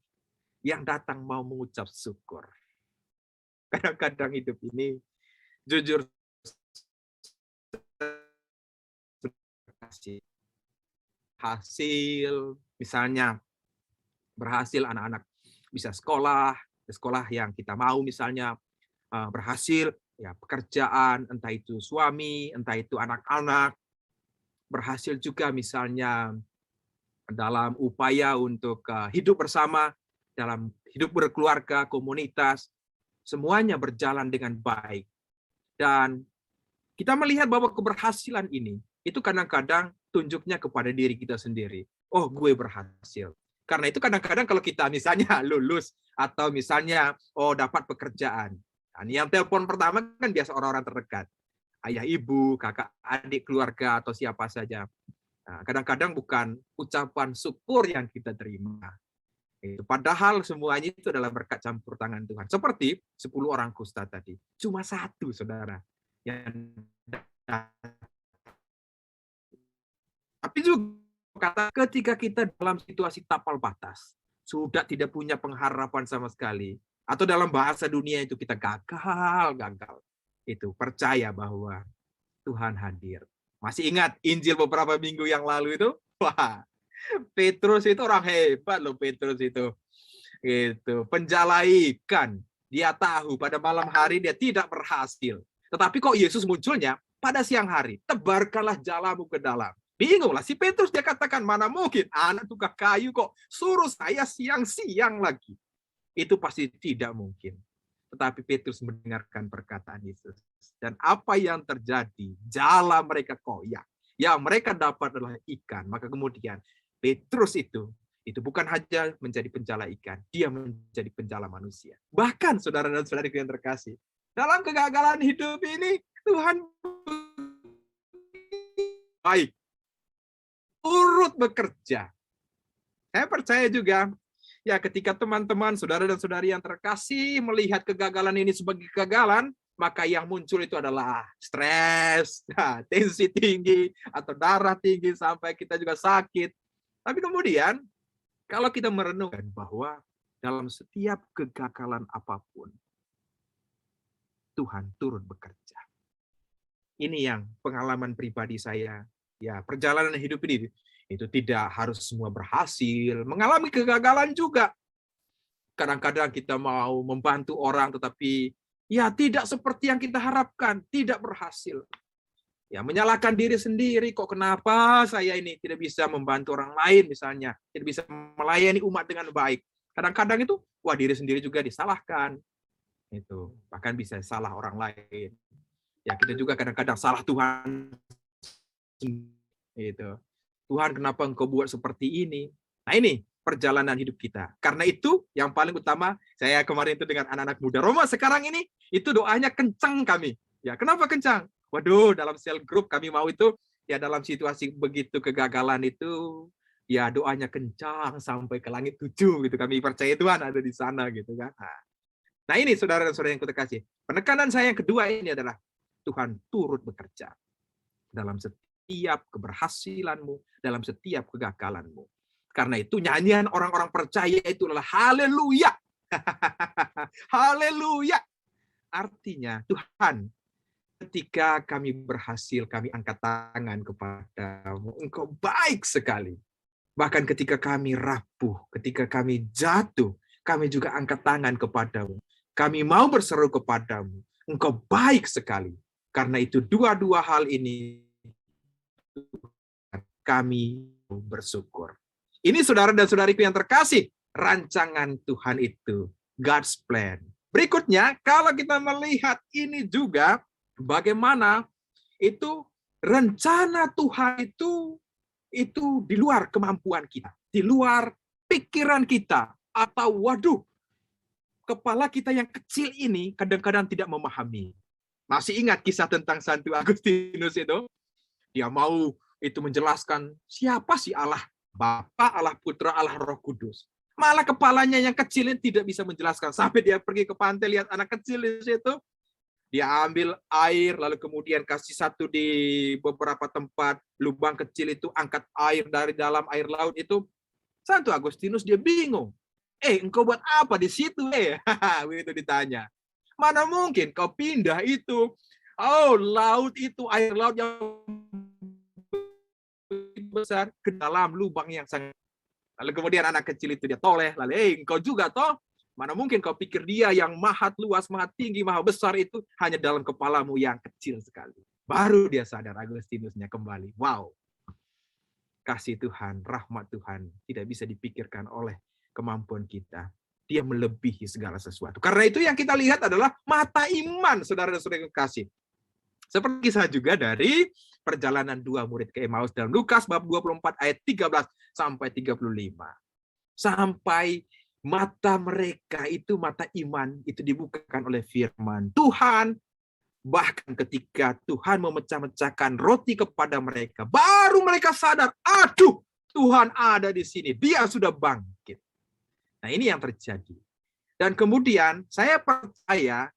yang datang mau mengucap syukur. Kadang-kadang hidup ini, jujur, hasil, misalnya berhasil anak-anak bisa sekolah yang kita mau misalnya, berhasil, ya pekerjaan, entah itu suami, entah itu anak-anak, berhasil juga misalnya dalam upaya untuk hidup bersama, dalam hidup berkeluarga, komunitas, semuanya berjalan dengan baik. Dan kita melihat bahwa keberhasilan ini, itu kadang-kadang tunjuknya kepada diri kita sendiri. Oh, gue berhasil. Karena itu kadang-kadang kalau kita misalnya lulus, atau misalnya, oh dapat pekerjaan. Nah, yang telepon pertama kan biasa orang-orang terdekat. Ayah, ibu, kakak, adik, keluarga, atau siapa saja. Nah, kadang-kadang bukan ucapan syukur yang kita terima. Padahal semuanya itu adalah berkat campur tangan Tuhan. Seperti 10 orang kusta tadi. Cuma 1, saudara. Tapi juga kata ketika kita dalam situasi tapal batas, sudah tidak punya pengharapan sama sekali, atau dalam bahasa dunia itu kita gagal, itu percaya bahwa Tuhan hadir. Masih ingat Injil beberapa minggu yang lalu itu? Wah, Petrus itu orang hebat loh, Petrus itu. Gitu, penjala ikan. Dia tahu pada malam hari dia tidak berhasil. Tetapi kok Yesus munculnya pada siang hari. Tebarkanlah jalamu ke dalam. Bingunglah si Petrus, dia katakan, mana mungkin anak tukang kayu kok suruh saya siang-siang lagi. Itu pasti tidak mungkin. Tetapi Petrus mendengarkan perkataan Yesus. Dan apa yang terjadi? Jala mereka koyak. Yang mereka dapat adalah ikan. Maka kemudian Petrus itu bukan hanya menjadi penjala ikan. Dia menjadi penjala manusia. Bahkan saudara dan saudari yang terkasih, dalam kegagalan hidup ini, Tuhan baik. Turut bekerja. Saya percaya juga, ya ketika teman-teman, saudara dan saudari yang terkasih melihat kegagalan ini sebagai kegagalan, maka yang muncul itu adalah stres, tensi tinggi, atau darah tinggi, sampai kita juga sakit. Tapi kemudian, kalau kita merenungkan bahwa dalam setiap kegagalan apapun, Tuhan turut bekerja. Ini yang pengalaman pribadi saya. Ya, perjalanan hidup ini itu tidak harus semua berhasil, mengalami kegagalan juga. Kadang-kadang kita mau membantu orang tetapi ya tidak seperti yang kita harapkan, tidak berhasil. Ya, menyalahkan diri sendiri, kok kenapa saya ini tidak bisa membantu orang lain misalnya, tidak bisa melayani umat dengan baik. Kadang-kadang itu diri sendiri juga disalahkan. Itu bahkan bisa salah orang lain. Ya, kita juga kadang-kadang salah Tuhan. Itu. Tuhan, kenapa engkau buat seperti ini? Nah, ini perjalanan hidup kita. Karena itu yang paling utama, saya kemarin itu dengan anak-anak muda Roma sekarang ini, itu doanya kencang kami. Ya, kenapa kencang? Waduh, dalam sel grup kami mau itu, ya dalam situasi begitu kegagalan itu, ya doanya kencang sampai ke langit 7 gitu. Kami percaya Tuhan ada di sana gitu kan. Nah, ini saudara dan saudara yang kekasih. Penekanan saya yang kedua ini adalah Tuhan turut bekerja dalam setiap keberhasilanmu, dalam setiap kegagalanmu. Karena itu nyanyian orang-orang percaya itu adalah haleluya. Haleluya. Artinya Tuhan, ketika kami berhasil, kami angkat tangan kepadamu. Engkau baik sekali. Bahkan ketika kami rapuh, ketika kami jatuh, kami juga angkat tangan kepadamu. Kami mau berseru kepadamu. Engkau baik sekali. Karena itu dua-dua hal ini kami bersyukur. Ini saudara dan saudariku yang terkasih, rancangan Tuhan itu, God's plan. Berikutnya, kalau kita melihat ini juga, bagaimana itu rencana Tuhan itu di luar kemampuan kita, di luar pikiran kita, atau kepala kita yang kecil ini kadang-kadang tidak memahami. Masih ingat kisah tentang Santo Agustinus itu? Dia mau itu menjelaskan siapa sih Allah Bapa, Allah Putra, Allah Roh Kudus. Malah kepalanya yang kecil ini tidak bisa menjelaskan. Sampai dia pergi ke pantai lihat anak kecil di situ. Dia ambil air, lalu kemudian kasih satu di beberapa tempat, lubang kecil itu, angkat air dari dalam air laut itu. Santo Agustinus dia bingung. Engkau buat apa di situ? Begitu ditanya. Mana mungkin kau pindah itu? Oh, laut itu, air laut yang besar ke dalam lubang yang sangat. Lalu kemudian anak kecil itu dia toleh, lalu engkau juga toh? Mana mungkin kau pikir dia yang maha luas, maha tinggi, maha besar itu hanya dalam kepalamu yang kecil sekali. Baru dia sadar Agustinusnya kembali. Wow. Kasih Tuhan, rahmat Tuhan tidak bisa dipikirkan oleh kemampuan kita. Dia melebihi segala sesuatu. Karena itu yang kita lihat adalah mata iman, saudara-saudara kasih. Seperti kisah juga dari perjalanan dua murid ke Emmaus dalam Lukas bab 24 ayat 13 sampai 35. Sampai mata mereka itu, mata iman itu dibukakan oleh firman Tuhan. Bahkan ketika Tuhan memecah-mecahkan roti kepada mereka, baru mereka sadar, aduh, Tuhan ada di sini. Dia sudah bangkit. Nah, ini yang terjadi. Dan kemudian saya percaya,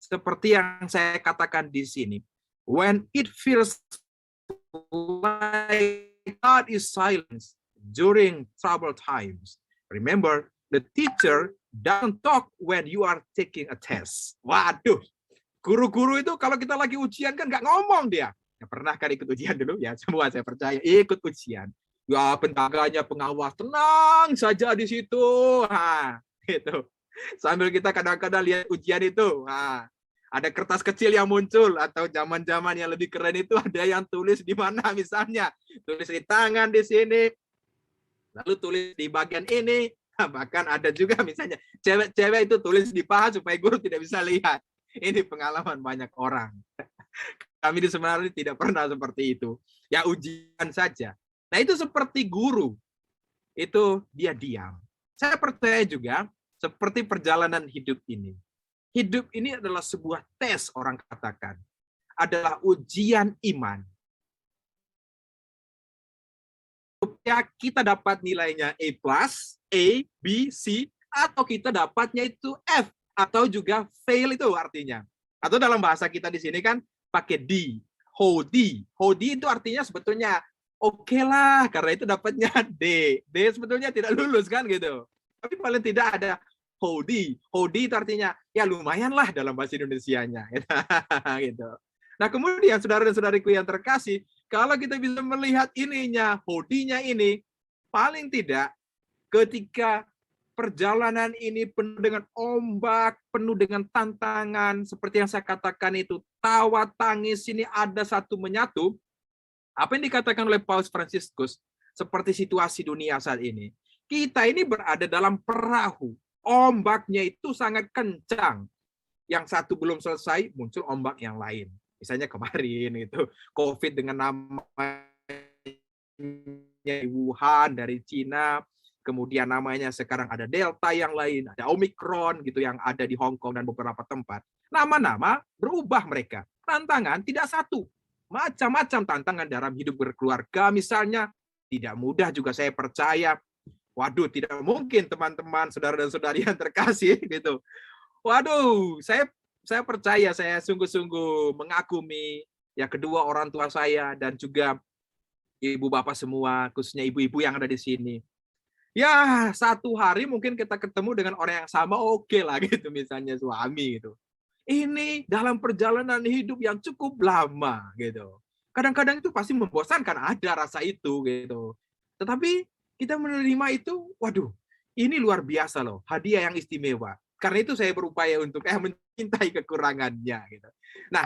seperti yang saya katakan di sini, when it feels like God is silent during troubled times, remember, the teacher doesn't talk when you are taking a test. Waduh, guru-guru itu kalau kita lagi ujian kan nggak ngomong dia. Ya, pernah kan ikut ujian dulu? Ya, semua saya percaya ikut ujian. Ya, penjaganya, pengawas, tenang saja di situ. Gitu. Sambil kita kadang-kadang lihat ujian itu. Ada kertas kecil yang muncul, atau zaman-zaman yang lebih keren itu ada yang tulis di mana misalnya. Tulis di tangan di sini, lalu tulis di bagian ini. Bahkan ada juga misalnya cewek-cewek itu tulis di paha supaya guru tidak bisa lihat. Ini pengalaman banyak orang. Kami di sebenarnya tidak pernah seperti itu. Ya ujian saja. Nah itu seperti guru. Itu dia diam. Saya percaya juga seperti perjalanan hidup ini. Hidup ini adalah sebuah tes, orang katakan. Adalah ujian iman. Supaya kita dapat nilainya A+, A, B, C, atau kita dapatnya itu F, atau juga fail itu artinya. Atau dalam bahasa kita di sini kan pakai D, HODI. HODI itu artinya sebetulnya oke lah, karena itu dapatnya D. D sebetulnya tidak lulus kan gitu. Tapi paling tidak ada HODI. HODI itu artinya ya lumayan lah dalam bahasa Indonesianya. Gitu. Nah kemudian saudara dan saudariku yang terkasih, kalau kita bisa melihat ininya, HODI-nya ini, paling tidak ketika perjalanan ini penuh dengan ombak, penuh dengan tantangan, seperti yang saya katakan itu, tawa tangis ini ada satu menyatu. Apa yang dikatakan oleh Paus Fransiskus, seperti situasi dunia saat ini. Kita ini berada dalam perahu, ombaknya itu sangat kencang. Yang satu belum selesai, muncul ombak yang lain. Misalnya kemarin itu COVID dengan namanya Wuhan dari Cina, kemudian namanya sekarang ada Delta yang lain, ada Omicron gitu yang ada di Hong Kong dan beberapa tempat. Nama-nama berubah mereka. Tantangan tidak satu. Macam-macam tantangan dalam hidup berkeluarga misalnya. Tidak mudah juga saya percaya. Waduh, tidak mungkin teman-teman, saudara dan saudari yang terkasih gitu. Waduh, saya percaya, saya sungguh-sungguh mengagumi ya kedua orang tua saya dan juga ibu bapak semua, khususnya ibu-ibu yang ada di sini. Ya, satu hari mungkin kita ketemu dengan orang yang sama, oke lah gitu, misalnya suami gitu. Ini dalam perjalanan hidup yang cukup lama gitu. Kadang-kadang itu pasti membosankan, ada rasa itu gitu. Tetapi kita menerima itu, waduh, ini luar biasa loh, hadiah yang istimewa. Karena itu saya berupaya untuk mencintai kekurangannya gitu. Nah,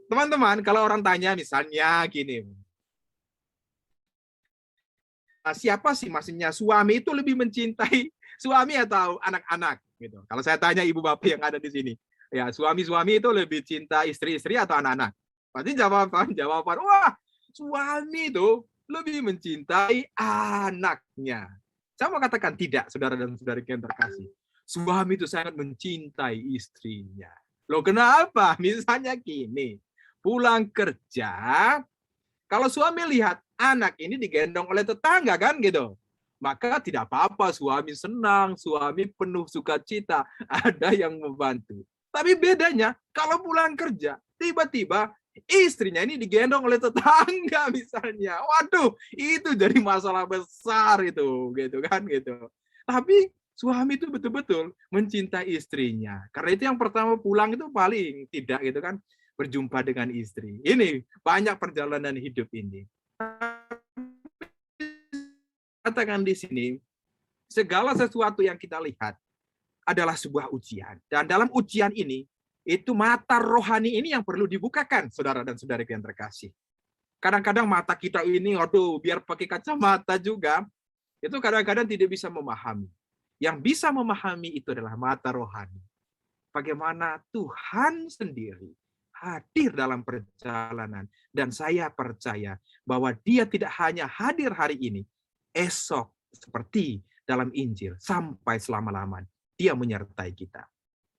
teman-teman, kalau orang tanya misalnya gini, siapa sih maksudnya suami itu lebih mencintai suami atau anak-anak gitu. Kalau saya tanya ibu bapak yang ada di sini, ya suami-suami itu lebih cinta istri-istri atau anak-anak? Pasti jawaban, wah suami itu lebih mencintai anaknya. Saya mau katakan tidak, saudara dan saudari yang terkasih. Suami itu sangat mencintai istrinya. Loh kenapa? Misalnya gini, pulang kerja, kalau suami lihat anak ini digendong oleh tetangga kan gitu, maka tidak apa-apa, suami senang, suami penuh sukacita, ada yang membantu. Tapi bedanya kalau pulang kerja, tiba-tiba istrinya ini digendong oleh tetangga misalnya. Waduh, itu jadi masalah besar itu, gitu kan gitu. Tapi suami itu betul-betul mencintai istrinya. Karena itu yang pertama pulang itu paling tidak gitu kan, berjumpa dengan istri. Ini banyak perjalanan hidup ini. Katakan di sini, segala sesuatu yang kita lihat adalah sebuah ujian. Dan dalam ujian ini, itu mata rohani ini yang perlu dibukakan, saudara dan saudari yang terkasih. Kadang-kadang mata kita ini, aduh, biar pakai kacamata juga, itu kadang-kadang tidak bisa memahami. Yang bisa memahami itu adalah mata rohani. Bagaimana Tuhan sendiri hadir dalam perjalanan. Dan saya percaya bahwa dia tidak hanya hadir hari ini, esok seperti dalam Injil, sampai selama-lamanya. Dia menyertai kita.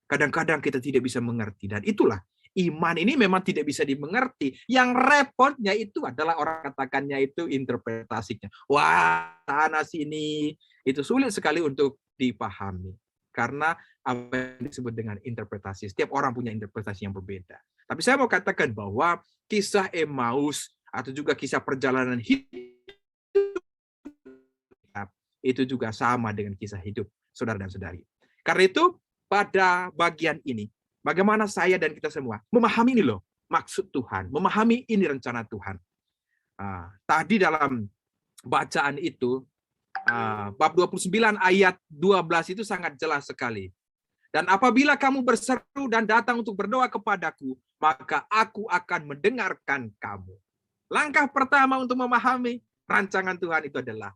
Kadang-kadang kita tidak bisa mengerti. Dan itulah, iman ini memang tidak bisa dimengerti. Yang repotnya itu adalah orang katakannya itu interpretasinya. Wah, sana sini. Itu sulit sekali untuk dipahami. Karena apa yang disebut dengan interpretasi. Setiap orang punya interpretasi yang berbeda. Tapi saya mau katakan bahwa kisah Emmaus atau juga kisah perjalanan hidup itu juga sama dengan kisah hidup saudara dan saudari. Karena itu pada bagian ini, bagaimana saya dan kita semua memahami ini loh, maksud Tuhan, memahami ini rencana Tuhan. Tadi dalam bacaan itu, bab 29 ayat 12 itu sangat jelas sekali. Dan apabila kamu berseru dan datang untuk berdoa kepadaku, maka aku akan mendengarkan kamu. Langkah pertama untuk memahami rancangan Tuhan itu adalah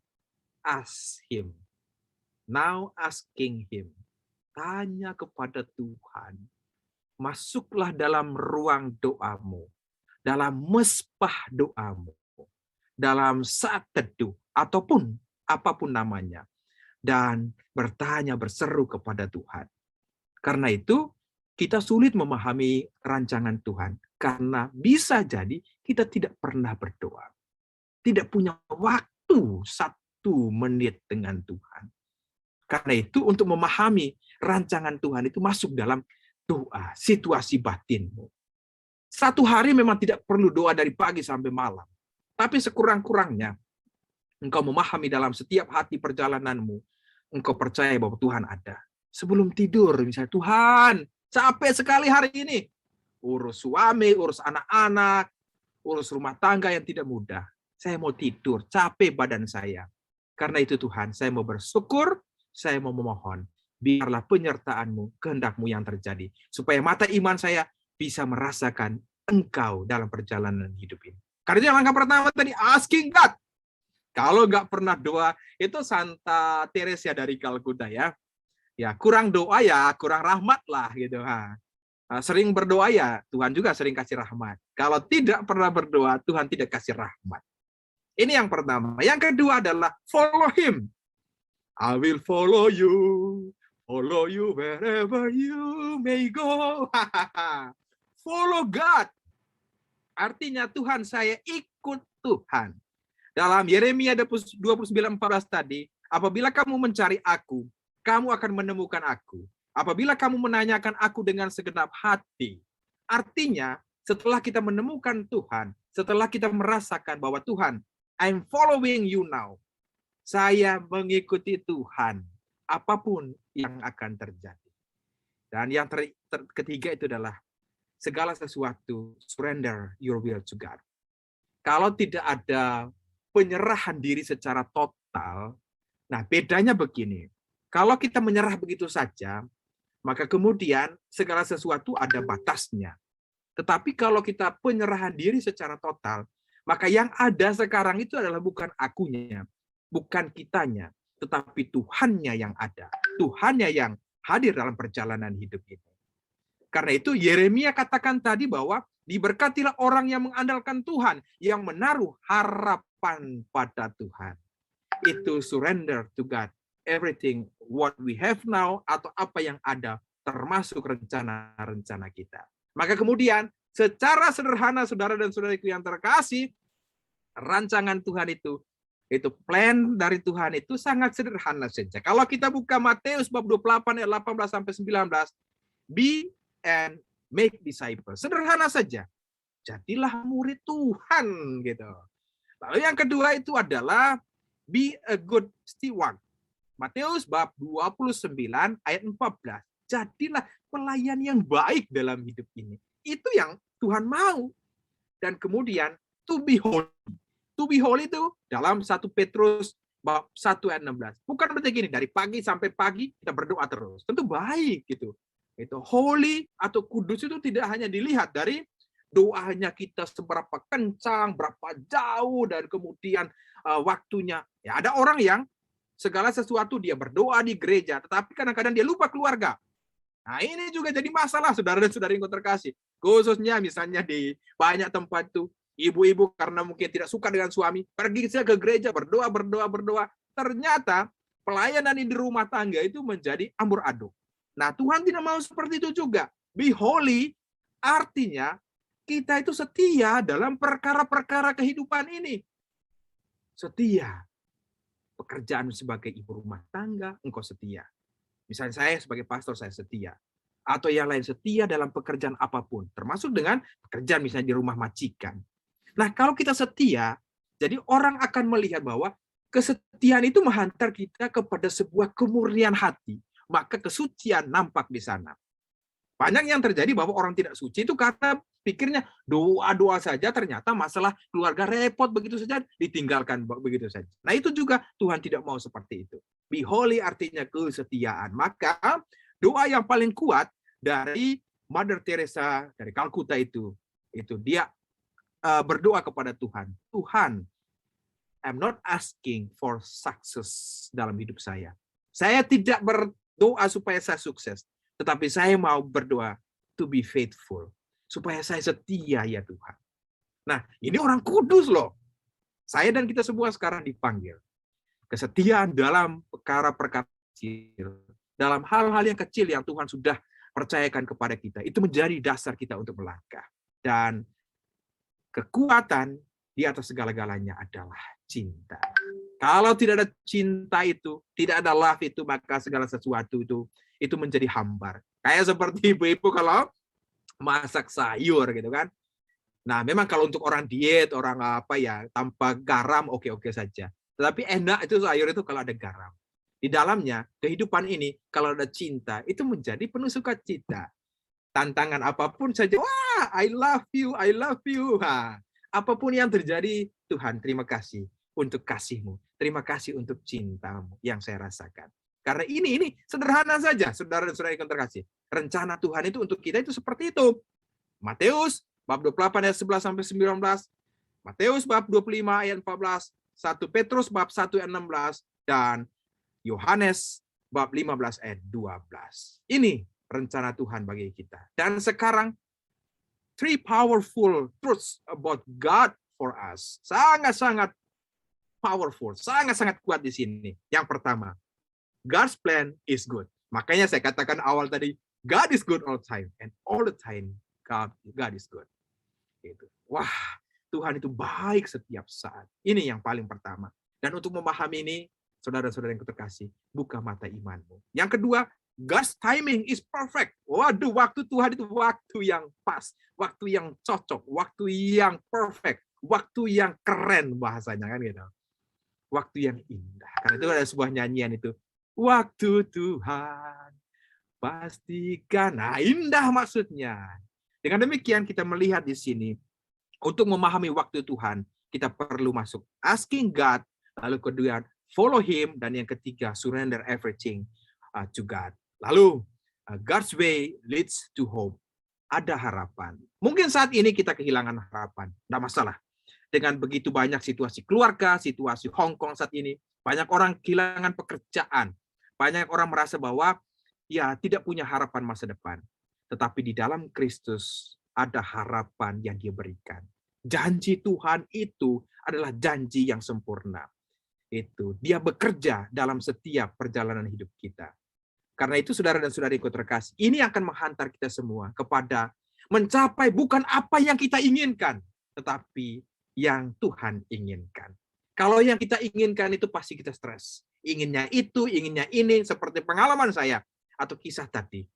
ask Him. Now asking Him. Tanya kepada Tuhan. Masuklah dalam ruang doamu. Dalam mesbah doamu. Dalam saat teduh. Ataupun apapun namanya. Dan bertanya, berseru kepada Tuhan. Karena itu, kita sulit memahami rancangan Tuhan. Karena bisa jadi kita tidak pernah berdoa. Tidak punya waktu 1 menit dengan Tuhan. Karena itu, untuk memahami rancangan Tuhan itu masuk dalam doa, situasi batinmu. 1 hari memang tidak perlu doa dari pagi sampai malam. Tapi sekurang-kurangnya, engkau memahami dalam setiap hati perjalananmu, engkau percaya bahwa Tuhan ada. Sebelum tidur, misalnya, Tuhan, capek sekali hari ini. Urus suami, urus anak-anak, urus rumah tangga yang tidak mudah. Saya mau tidur, capek badan saya. Karena itu Tuhan, saya mau bersyukur, saya mau memohon. Biarlah penyertaan-Mu, kehendak-Mu yang terjadi. Supaya mata iman saya bisa merasakan Engkau dalam perjalanan hidup ini. Karena itu yang langkah pertama tadi, asking God. Kalau nggak pernah doa, itu Santa Teresa dari Kalkuta ya. Ya, kurang doa ya, kurang rahmat lah gitu. Sering berdoa ya, Tuhan juga sering kasih rahmat. Kalau tidak pernah berdoa, Tuhan tidak kasih rahmat. Ini yang pertama. Yang kedua adalah follow Him. I will follow you wherever you may go. Follow God. Artinya Tuhan, saya ikut Tuhan. Dalam Yeremia 29:14 tadi, apabila kamu mencari aku, kamu akan menemukan aku. Apabila kamu menanyakan aku dengan segenap hati. Artinya, setelah kita menemukan Tuhan, setelah kita merasakan bahwa Tuhan, I'm following you now. Saya mengikuti Tuhan. Apapun yang akan terjadi. Dan yang ketiga itu adalah segala sesuatu, surrender your will to God. Kalau tidak ada penyerahan diri secara total, nah bedanya begini. Kalau kita menyerah begitu saja, maka kemudian segala sesuatu ada batasnya. Tetapi kalau kita penyerahan diri secara total, maka yang ada sekarang itu adalah bukan akunya, bukan kitanya, tetapi Tuhannya yang ada. Tuhannya yang hadir dalam perjalanan hidup ini. Karena itu Yeremia katakan tadi bahwa diberkatilah orang yang mengandalkan Tuhan, yang menaruh harapan pada Tuhan. Itu surrender to God. Everything what we have now atau apa yang ada termasuk rencana-rencana kita. Maka kemudian secara sederhana saudara dan saudariku yang terkasih, rancangan Tuhan itu plan dari Tuhan itu sangat sederhana saja. Kalau kita buka Matius bab 28 ayat 18 sampai 19, be and make disciples. Sederhana saja. Jadilah murid Tuhan gitu. Lalu yang kedua itu adalah be a good steward. Matius bab 29 ayat 14. Jadilah pelayan yang baik dalam hidup ini. Itu yang Tuhan mau. Dan kemudian to be holy. To be holy itu dalam 1 Petrus bab 1 ayat 16. Bukan berarti gini, dari pagi sampai pagi kita berdoa terus. Tentu baik gitu. Itu holy atau kudus itu tidak hanya dilihat dari doanya kita seberapa kencang, berapa jauh, dan kemudian waktunya. Ya, ada orang yang segala sesuatu dia berdoa di gereja, tetapi kadang-kadang dia lupa keluarga. Nah, ini juga jadi masalah, saudara dan saudari yang terkasih. Khususnya misalnya di banyak tempat tuh, ibu-ibu karena mungkin tidak suka dengan suami, pergi saja ke gereja, berdoa. Ternyata pelayanan di rumah tangga itu menjadi ambur aduk. Nah, Tuhan tidak mau seperti itu juga. Be holy artinya kita itu setia dalam perkara-perkara kehidupan ini. Setia. Pekerjaan sebagai ibu rumah tangga, engkau setia. Misalnya saya sebagai pastor, saya setia. Atau yang lain setia dalam pekerjaan apapun. Termasuk dengan pekerjaan misalnya di rumah majikan. Nah, kalau kita setia, jadi orang akan melihat bahwa kesetiaan itu menghantar kita kepada sebuah kemurnian hati. Maka kesucian nampak di sana. Banyak yang terjadi bahwa orang tidak suci itu karena pikirnya doa-doa saja, ternyata masalah keluarga repot begitu saja, ditinggalkan begitu saja. Nah, itu juga Tuhan tidak mau seperti itu. Be holy artinya kesetiaan. Maka doa yang paling kuat dari Mother Teresa dari Kalkuta itu dia berdoa kepada Tuhan. Tuhan, I'm not asking for success dalam hidup saya. Saya tidak berdoa supaya saya sukses. Tetapi saya mau berdoa to be faithful. Supaya saya setia ya Tuhan. Nah, ini orang kudus loh. Saya dan kita semua sekarang dipanggil. Kesetiaan dalam perkara-perkara kecil. Dalam hal-hal yang kecil yang Tuhan sudah percayakan kepada kita. Itu menjadi dasar kita untuk melangkah. Dan kekuatan di atas segala-galanya adalah cinta. Kalau tidak ada cinta itu, tidak ada love itu, maka segala sesuatu itu menjadi hambar. Kayak seperti ibu-ibu kalau masak sayur gitu kan. Nah, memang kalau untuk orang diet, orang apa ya, tanpa garam oke-oke saja. Tetapi enak itu sayur itu kalau ada garam. Di dalamnya, kehidupan ini kalau ada cinta, itu menjadi penuh sukacita. Tantangan apapun saja, wah, I love you, I love you. Nah, apapun yang terjadi, Tuhan terima kasih untuk kasih-Mu. Terima kasih untuk cinta-Mu yang saya rasakan. Karena ini sederhana saja, saudara dan saudara yang terkasih. Rencana Tuhan itu untuk kita itu seperti itu. Matius bab 28 ayat 11 sampai 19, Matius bab 25 ayat 14, 1 Petrus bab 1 ayat 16, dan Yohanes bab 15 ayat 12. Ini rencana Tuhan bagi kita. Dan sekarang 3 powerful truths about God for us. Sangat-sangat powerful, sangat-sangat kuat di sini. Yang pertama, God's plan is good. Makanya saya katakan awal tadi, God is good all the time. And all the time, God is good. Gitu. Wah, Tuhan itu baik setiap saat. Ini yang paling pertama. Dan untuk memahami ini, saudara-saudara yang terkasih, buka mata imanmu. Yang kedua, God's timing is perfect. Waduh, waktu Tuhan itu waktu yang pas. Waktu yang cocok. Waktu yang perfect. Waktu yang keren bahasanya kan gitu. Waktu yang indah. Karena itu ada sebuah nyanyian itu. Waktu Tuhan pastikan. Nah, indah maksudnya. Dengan demikian kita melihat di sini untuk memahami waktu Tuhan, kita perlu masuk asking God, lalu kedua follow Him, dan yang ketiga surrender everything to God. Lalu God's way leads to hope. Ada harapan. Mungkin saat ini kita kehilangan harapan, tidak masalah. Dengan begitu banyak situasi keluarga, situasi Hong Kong saat ini, banyak orang kehilangan pekerjaan. Banyak orang merasa bahwa ya tidak punya harapan masa depan. Tetapi di dalam Kristus ada harapan yang Dia berikan. Janji Tuhan itu adalah janji yang sempurna. Itu Dia bekerja dalam setiap perjalanan hidup kita. Karena itu saudara dan saudariku terkasih, ini akan menghantar kita semua kepada mencapai bukan apa yang kita inginkan, tetapi yang Tuhan inginkan. Kalau yang kita inginkan itu pasti kita stres. Inginnya itu, inginnya ini, seperti pengalaman saya atau kisah tadi.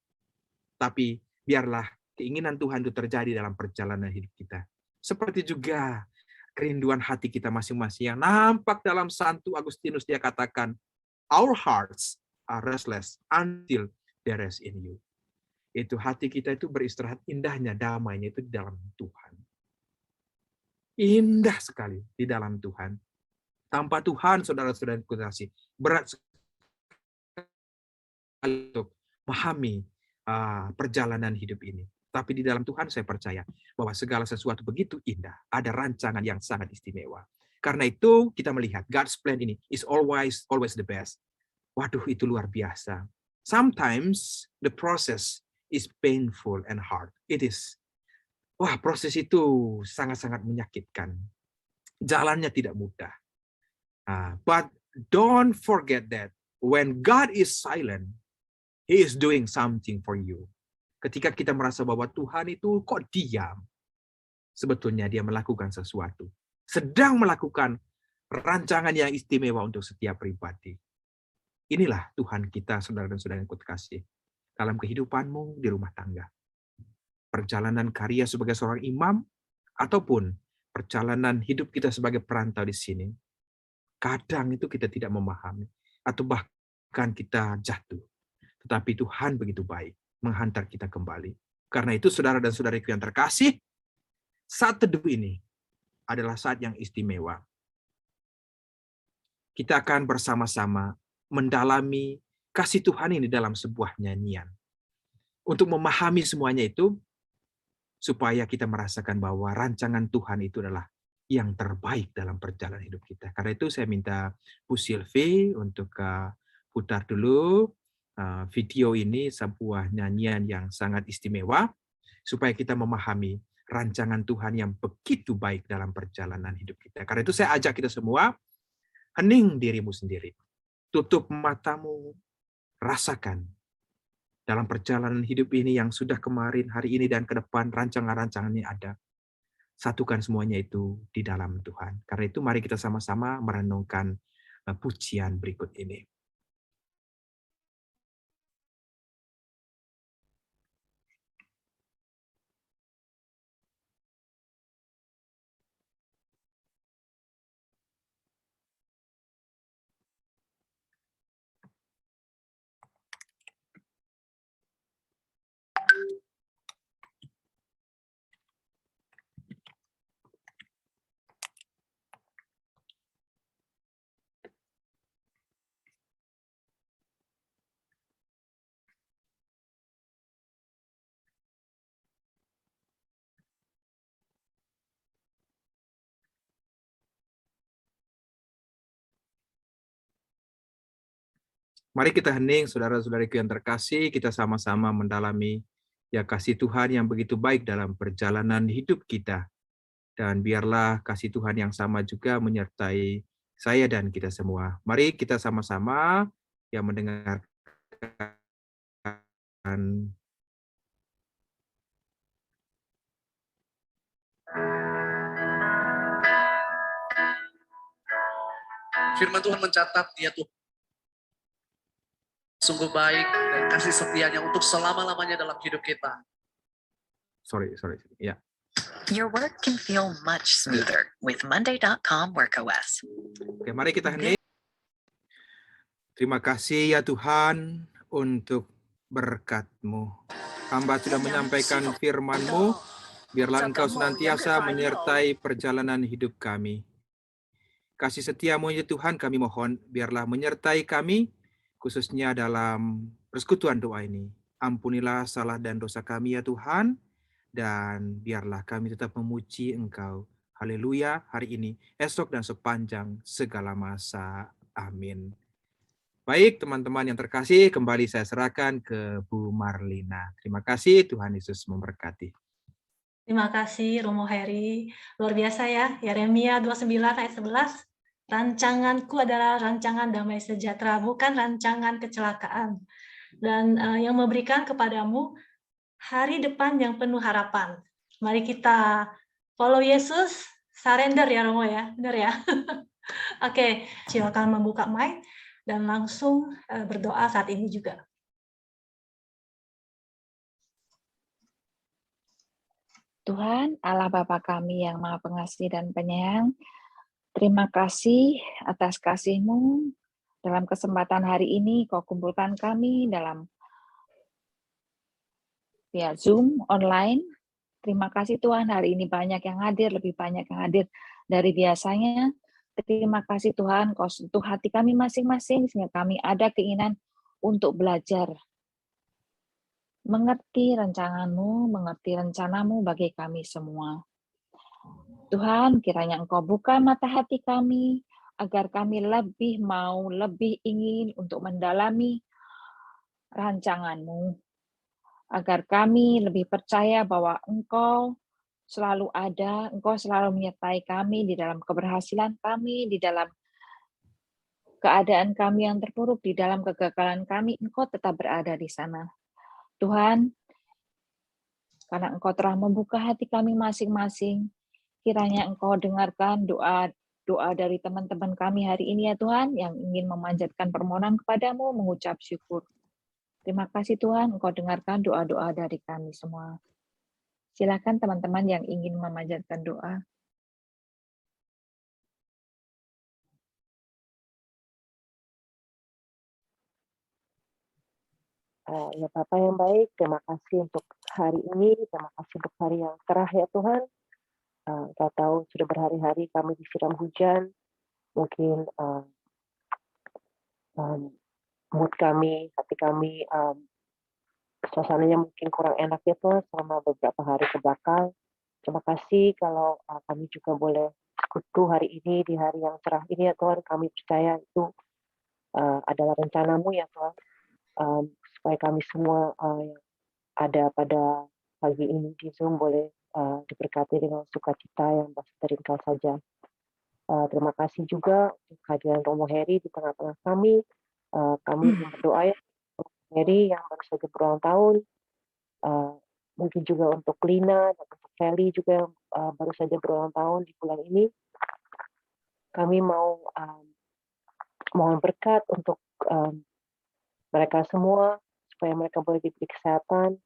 Tapi biarlah keinginan Tuhan itu terjadi dalam perjalanan hidup kita. Seperti juga kerinduan hati kita masing-masing yang nampak dalam Santo Agustinus, dia katakan, our hearts are restless until there is in you. Itu hati kita itu beristirahat, indahnya, damainya itu di dalam Tuhan. Indah sekali di dalam Tuhan. Tanpa Tuhan, saudara-saudara kasih, berat sekali untuk memahami perjalanan hidup ini. Tapi di dalam Tuhan saya percaya bahwa segala sesuatu begitu indah. Ada rancangan yang sangat istimewa. Karena itu kita melihat God's plan ini is always the best. Waduh, itu luar biasa. Sometimes the process is painful and hard. It is. Wah, proses itu sangat-sangat menyakitkan. Jalannya tidak mudah. But don't forget that when God is silent, He is doing something for you. Ketika kita merasa bahwa Tuhan itu kok diam, sebetulnya dia melakukan sesuatu. Sedang melakukan rancangan yang istimewa untuk setiap pribadi. Inilah Tuhan kita, saudara dan saudara yang kukasih, dalam kehidupanmu di rumah tangga. Perjalanan karya sebagai seorang imam, ataupun perjalanan hidup kita sebagai perantau di sini. Kadang itu kita tidak memahami, atau bahkan kita jatuh. Tetapi Tuhan begitu baik, menghantar kita kembali. Karena itu saudara dan saudariku yang terkasih, saat teduh ini adalah saat yang istimewa. Kita akan bersama-sama mendalami kasih Tuhan ini dalam sebuah nyanyian. Untuk memahami semuanya itu, supaya kita merasakan bahwa rancangan Tuhan itu adalah yang terbaik dalam perjalanan hidup kita. Karena itu saya minta Bu Sylvie untuk putar dulu video ini, sebuah nyanyian yang sangat istimewa, supaya kita memahami rancangan Tuhan yang begitu baik dalam perjalanan hidup kita. Karena itu saya ajak kita semua, hening dirimu sendiri. Tutup matamu, rasakan dalam perjalanan hidup ini yang sudah kemarin, hari ini, dan ke depan, rancangan-rancangannya ada. Satukan semuanya itu di dalam Tuhan. Karena itu mari kita sama-sama merenungkan pujian berikut ini. Mari kita hening, saudara-saudariku yang terkasih, kita sama-sama mendalami ya kasih Tuhan yang begitu baik dalam perjalanan hidup kita. Dan biarlah kasih Tuhan yang sama juga menyertai saya dan kita semua. Mari kita sama-sama yang mendengarkan firman Tuhan mencatat dia tuh sungguh baik dan kasih setianya untuk selama-lamanya dalam hidup kita. Sorry. Ya. Your work can feel much smoother with Monday.com WorkOS. Oke, mari kita hening. Terima kasih ya Tuhan untuk berkat-Mu. Hamba sudah menyampaikan firman-Mu, biarlah Engkau senantiasa menyertai perjalanan hidup kami. Kasih setia-Mu ya Tuhan, kami mohon, biarlah menyertai kami, khususnya dalam persekutuan doa ini. Ampunilah salah dan dosa kami ya Tuhan, dan biarlah kami tetap memuji Engkau. Haleluya, hari ini, esok, dan sepanjang segala masa. Amin. Baik, teman-teman yang terkasih, kembali saya serahkan ke Bu Marlina. Terima kasih, Tuhan Yesus memberkati. Terima kasih, Romo Heri. Luar biasa ya, Yeremia 29 ayat 11. Rancanganku adalah rancangan damai sejahtera, bukan rancangan kecelakaan. dan yang memberikan kepadamu hari depan yang penuh harapan. Mari kita follow Yesus, surrender ya Romo ya, benar ya? Oke, silakan membuka mic dan langsung berdoa saat ini juga. Tuhan, Allah Bapa kami yang Maha Pengasih dan Penyayang, terima kasih atas kasih-Mu. Dalam kesempatan hari ini, Kau kumpulkan kami dalam via Zoom online. Terima kasih Tuhan, hari ini banyak yang hadir, lebih banyak yang hadir dari biasanya. Terima kasih Tuhan, Kau sentuh hati kami masing-masing, sehingga kami ada keinginan untuk belajar. Mengerti rancangan-Mu, mengerti rencana-Mu bagi kami semua. Tuhan, kiranya Engkau buka mata hati kami, agar kami lebih mau, lebih ingin untuk mendalami rancangan-Mu. Agar kami lebih percaya bahwa Engkau selalu ada, Engkau selalu menyertai kami di dalam keberhasilan kami, di dalam keadaan kami yang terpuruk, di dalam kegagalan kami, Engkau tetap berada di sana. Tuhan, karena Engkau telah membuka hati kami masing-masing, kiranya Engkau dengarkan doa dari teman-teman kami hari ini ya Tuhan, yang ingin memanjatkan permohonan kepadamu, mengucap syukur. Terima kasih Tuhan, Engkau dengarkan doa-doa dari kami semua. Silakan teman-teman yang ingin memanjatkan doa. Ya Bapak yang baik, terima kasih untuk hari ini, terima kasih untuk hari yang cerah ya Tuhan. Engkau tahu sudah berhari-hari kami disiram hujan, mungkin mood kami, hati kami, suasananya mungkin kurang enak ya Tuhan selama beberapa hari ke belakang. Terima kasih kalau kami juga boleh sekutu hari ini, di hari yang cerah ini ya Tuhan. Kami percaya itu adalah rencana-Mu ya Tuhan. Supaya kami semua yang ada pada pagi ini di Zoom boleh diberkati dengan sukacita yang berasal dari Engkau saja. Terima kasih juga untuk kehadiran Romo Heri di tengah-tengah kami. Kami berdoa ya, Romo Heri yang baru saja berulang tahun. Mungkin juga untuk Lina dan untuk Kelly juga yang baru saja berulang tahun di bulan ini. Kami mau mohon berkat untuk mereka semua, supaya mereka boleh diberi kesehatan,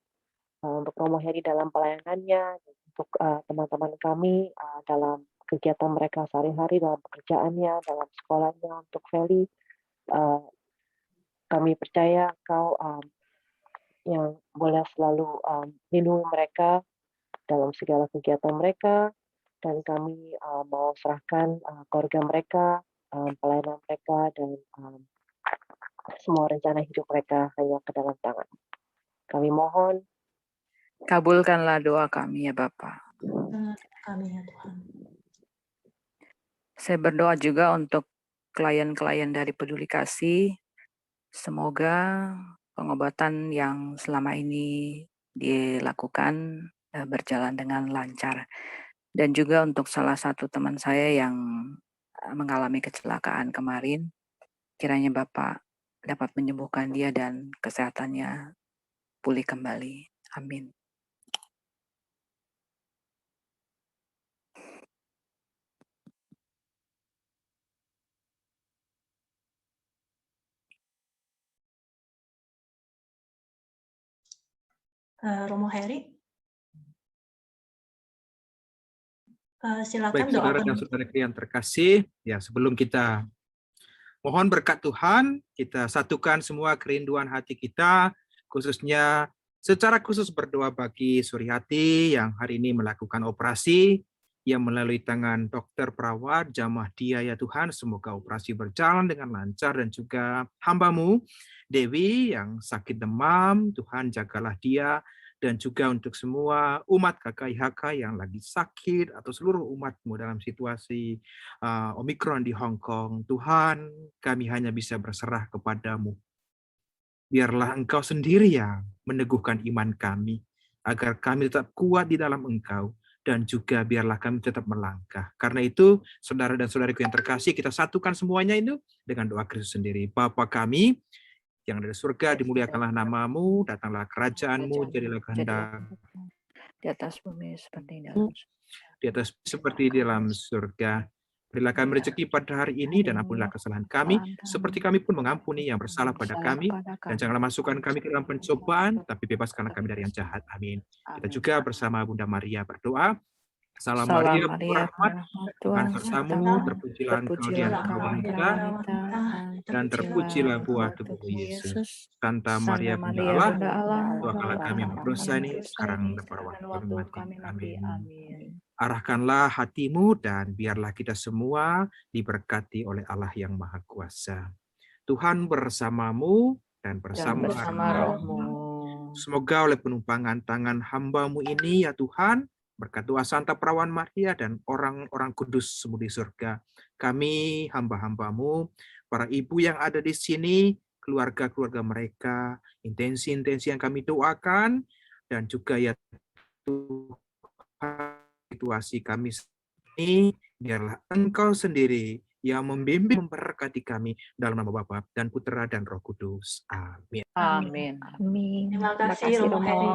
untuk Romo Heri dalam pelayanannya, untuk teman-teman kami dalam kegiatan mereka sehari-hari, dalam pekerjaannya, dalam sekolahnya, untuk Feli. Kami percaya Kau yang boleh selalu lindungi mereka dalam segala kegiatan mereka, dan kami mau serahkan keluarga mereka, pelayanan mereka, dan semua rencana hidup mereka hanya ke dalam tangan. Kami mohon, kabulkanlah doa kami ya Bapa. Kami ya Tuhan. Saya berdoa juga untuk klien-klien dari Peduli Kasih. Semoga pengobatan yang selama ini dilakukan berjalan dengan lancar. Dan juga untuk salah satu teman saya yang mengalami kecelakaan kemarin, kiranya Bapak dapat menyembuhkan dia dan kesehatannya pulih kembali. Amin. Romo Heri, silakan Baik, saudara doakan. dan saudara yang terkasih, ya sebelum kita mohon berkat Tuhan, kita satukan semua kerinduan hati kita, khususnya secara khusus berdoa bagi Suryati yang hari ini melakukan operasi, yang melalui tangan dokter perawat, jamah dia ya Tuhan, semoga operasi berjalan dengan lancar, dan juga hamba-Mu, Dewi yang sakit demam, Tuhan jagalah dia, dan juga untuk semua umat KKIHK yang lagi sakit, atau seluruh umat-Mu dalam situasi Omikron di Hong Kong. Tuhan, kami hanya bisa berserah kepadamu. Biarlah Engkau sendiri yang meneguhkan iman kami, agar kami tetap kuat di dalam Engkau, dan juga biarlah kami tetap melangkah. Karena itu, saudara dan saudariku yang terkasih, kita satukan semuanya itu dengan doa Kristus sendiri. Bapa kami, yang dari surga, dimuliakanlah namamu, datanglah kerajaanmu, jadilah kehendak di atas bumi seperti di dalam di atas seperti di dalam surga. Berilah kami rezeki pada hari ini dan ampunilah kesalahan kami, seperti kami pun mengampuni yang bersalah pada kami. Dan janganlah masukkan kami ke dalam pencobaan, tapi bebaskanlah kami dari yang jahat. Amin. Kita juga bersama Bunda Maria berdoa. Salam Maria, penuh rahmat, Tuhan bersamamu, terpujilah engkau di antara wanita, dan terpujilah buah tubuh Yesus. Santa Maria, Bunda Allah, doakanlah kami yang berdosa ini sekarang dan pada waktu kami mati. Amin. Arahkanlah hatimu dan biarlah kita semua diberkati oleh Allah yang Maha Kuasa. Tuhan bersamamu dan bersama rohmu. Semoga oleh penumpangan tangan hamba-Mu ini ya Tuhan, berkat doa Santa Perawan Maria dan orang-orang kudus semua di surga, kami hamba-hamba-Mu, para ibu yang ada di sini, keluarga-keluarga mereka, intensi-intensi yang kami doakan, dan juga ya Tuhan, situasi kami ini, biarlah Engkau sendiri yang membimbing, memberkati kami dalam nama Bapa dan Putra dan Roh Kudus. Amin. Amin. Amin. Terima kasih, Romo Heri.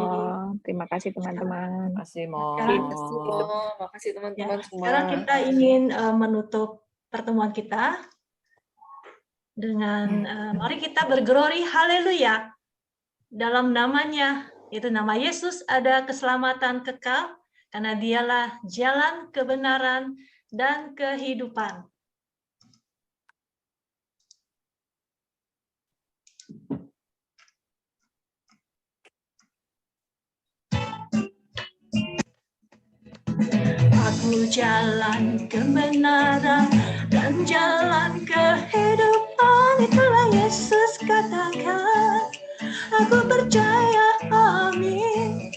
Terima kasih teman-teman. Terima kasih, Mo. Terima kasih teman-teman semua. Sekarang kita ingin menutup pertemuan kita dengan mari kita berglori haleluya. Dalam namanya, yaitu nama Yesus, ada keselamatan kekal, karena dialah jalan kebenaran dan kehidupan. Aku jalan kebenaran dan jalan kehidupan, itulah Yesus katakan. Aku percaya, amin.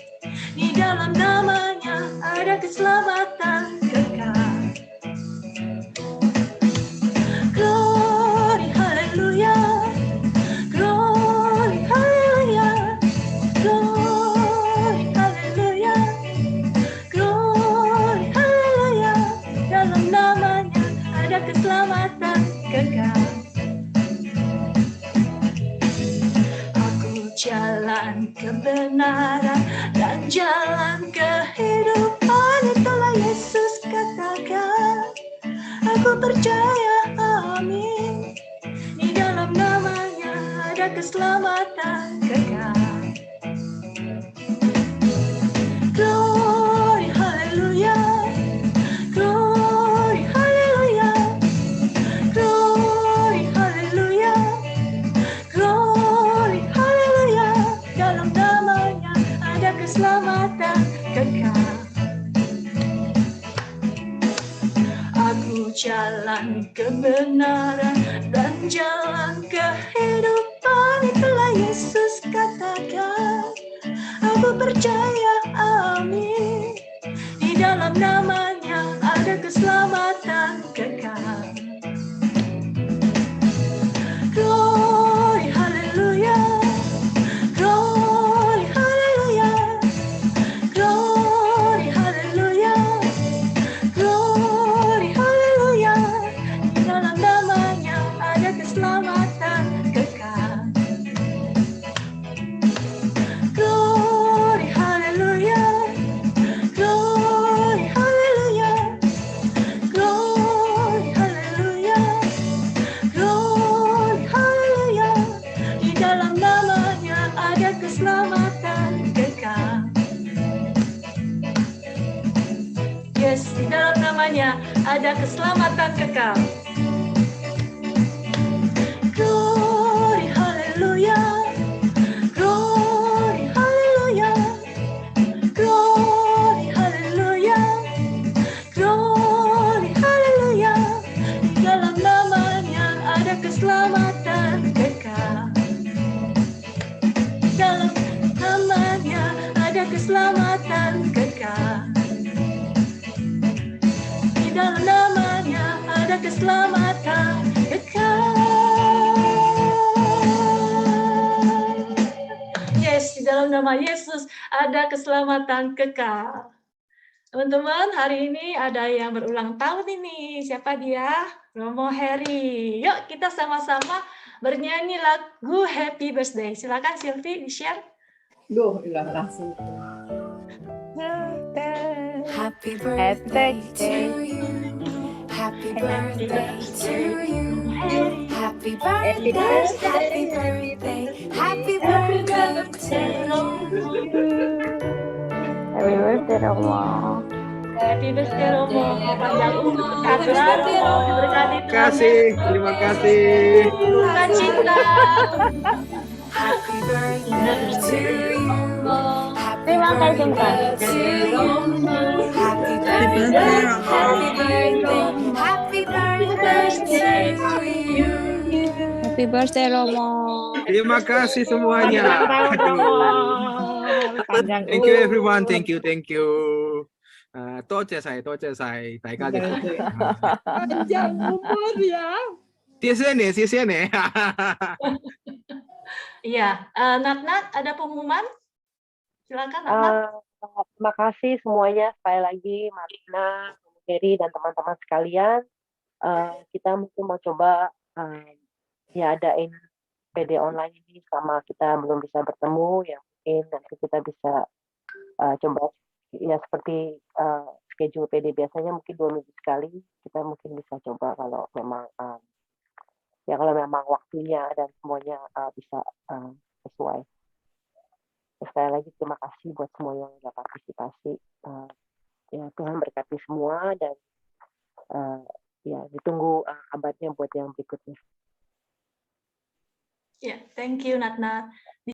Di dalam namanya ada keselamatan kekal. Glory, haleluya. Glory, haleluya. Glory, haleluya. Glory, haleluya. Dalam namanya ada keselamatan kekal. Aku jalan kebenaran dan jalan kehidupan, itulah Yesus katakan. Aku percaya, amin. Di dalam namanya ada keselamatan kekal. Glory, haleluya. Glory, haleluya. Glory, haleluya. Glory, haleluya. Dalam namanya ada keselamatan kekal. Aku jalan kebenaran dan jalan kehidupan, itulah Yesus katakan. Aku percaya, amin. Di dalam namanya ada keselamatan kekal. Glory, haleluya. Glory, haleluya. Glory, haleluya. Glory, haleluya. Di dalam namanya ada keselamatan kekal. Glory, haleluya. Glory, haleluya. Glory, haleluya. Glory, haleluya. Di dalam namanya ada keselamatan kekal. Yes, di dalam namanya ada keselamatan kekal. Glory, haleluya. Glory, haleluya. Glory, haleluya. Glory, haleluya. Di dalam namanya ada keselamatan kekal. Dalam namanya ada keselamatan kekal. Di dalam namanya ada keselamatan kekal. Yes, di dalam nama Yesus ada keselamatan kekal. Teman-teman, hari ini ada yang berulang tahun ini. Siapa dia? Romo Heri. Yuk kita sama-sama bernyanyi lagu Happy Birthday. Silakan Silvi di-share. Duh, ilah langsung. Happy birthday to you. Happy birthday to you. Happy birthday, happy birthday, happy birthday to you. Happy birthday Romo. Happy birthday Romo, panjang umur, sehat selalu, diberkati Terima kasih. Duka cita. Happy birthday to you. Terima kasih Mbak. Happy birthday, happy birthday, happy birthday to you. Happy birthday Romo. Terima kasih semuanya. Panjang Thank you everyone. Thank you. 多謝晒，大家嘅。 Panjang umur ya. 謝謝你。 Iya, Nat, ada pengumuman? Silakan Nat. Terima kasih semuanya sekali lagi Marina, Mary dan teman-teman sekalian. Kita mungkin mau coba ya adain PD online ini sama kita belum bisa bertemu, ya mungkin nanti kita bisa coba ya seperti schedule PD biasanya mungkin 2 minggu sekali, kita mungkin bisa coba kalau memang kalau memang waktunya dan semuanya bisa sesuai. Sekali lagi terima kasih buat semua yang sudah partisipasi. Ya Tuhan berkati semua dan ya ditunggu kabarnya buat yang berikutnya. Ya, thank you Nat.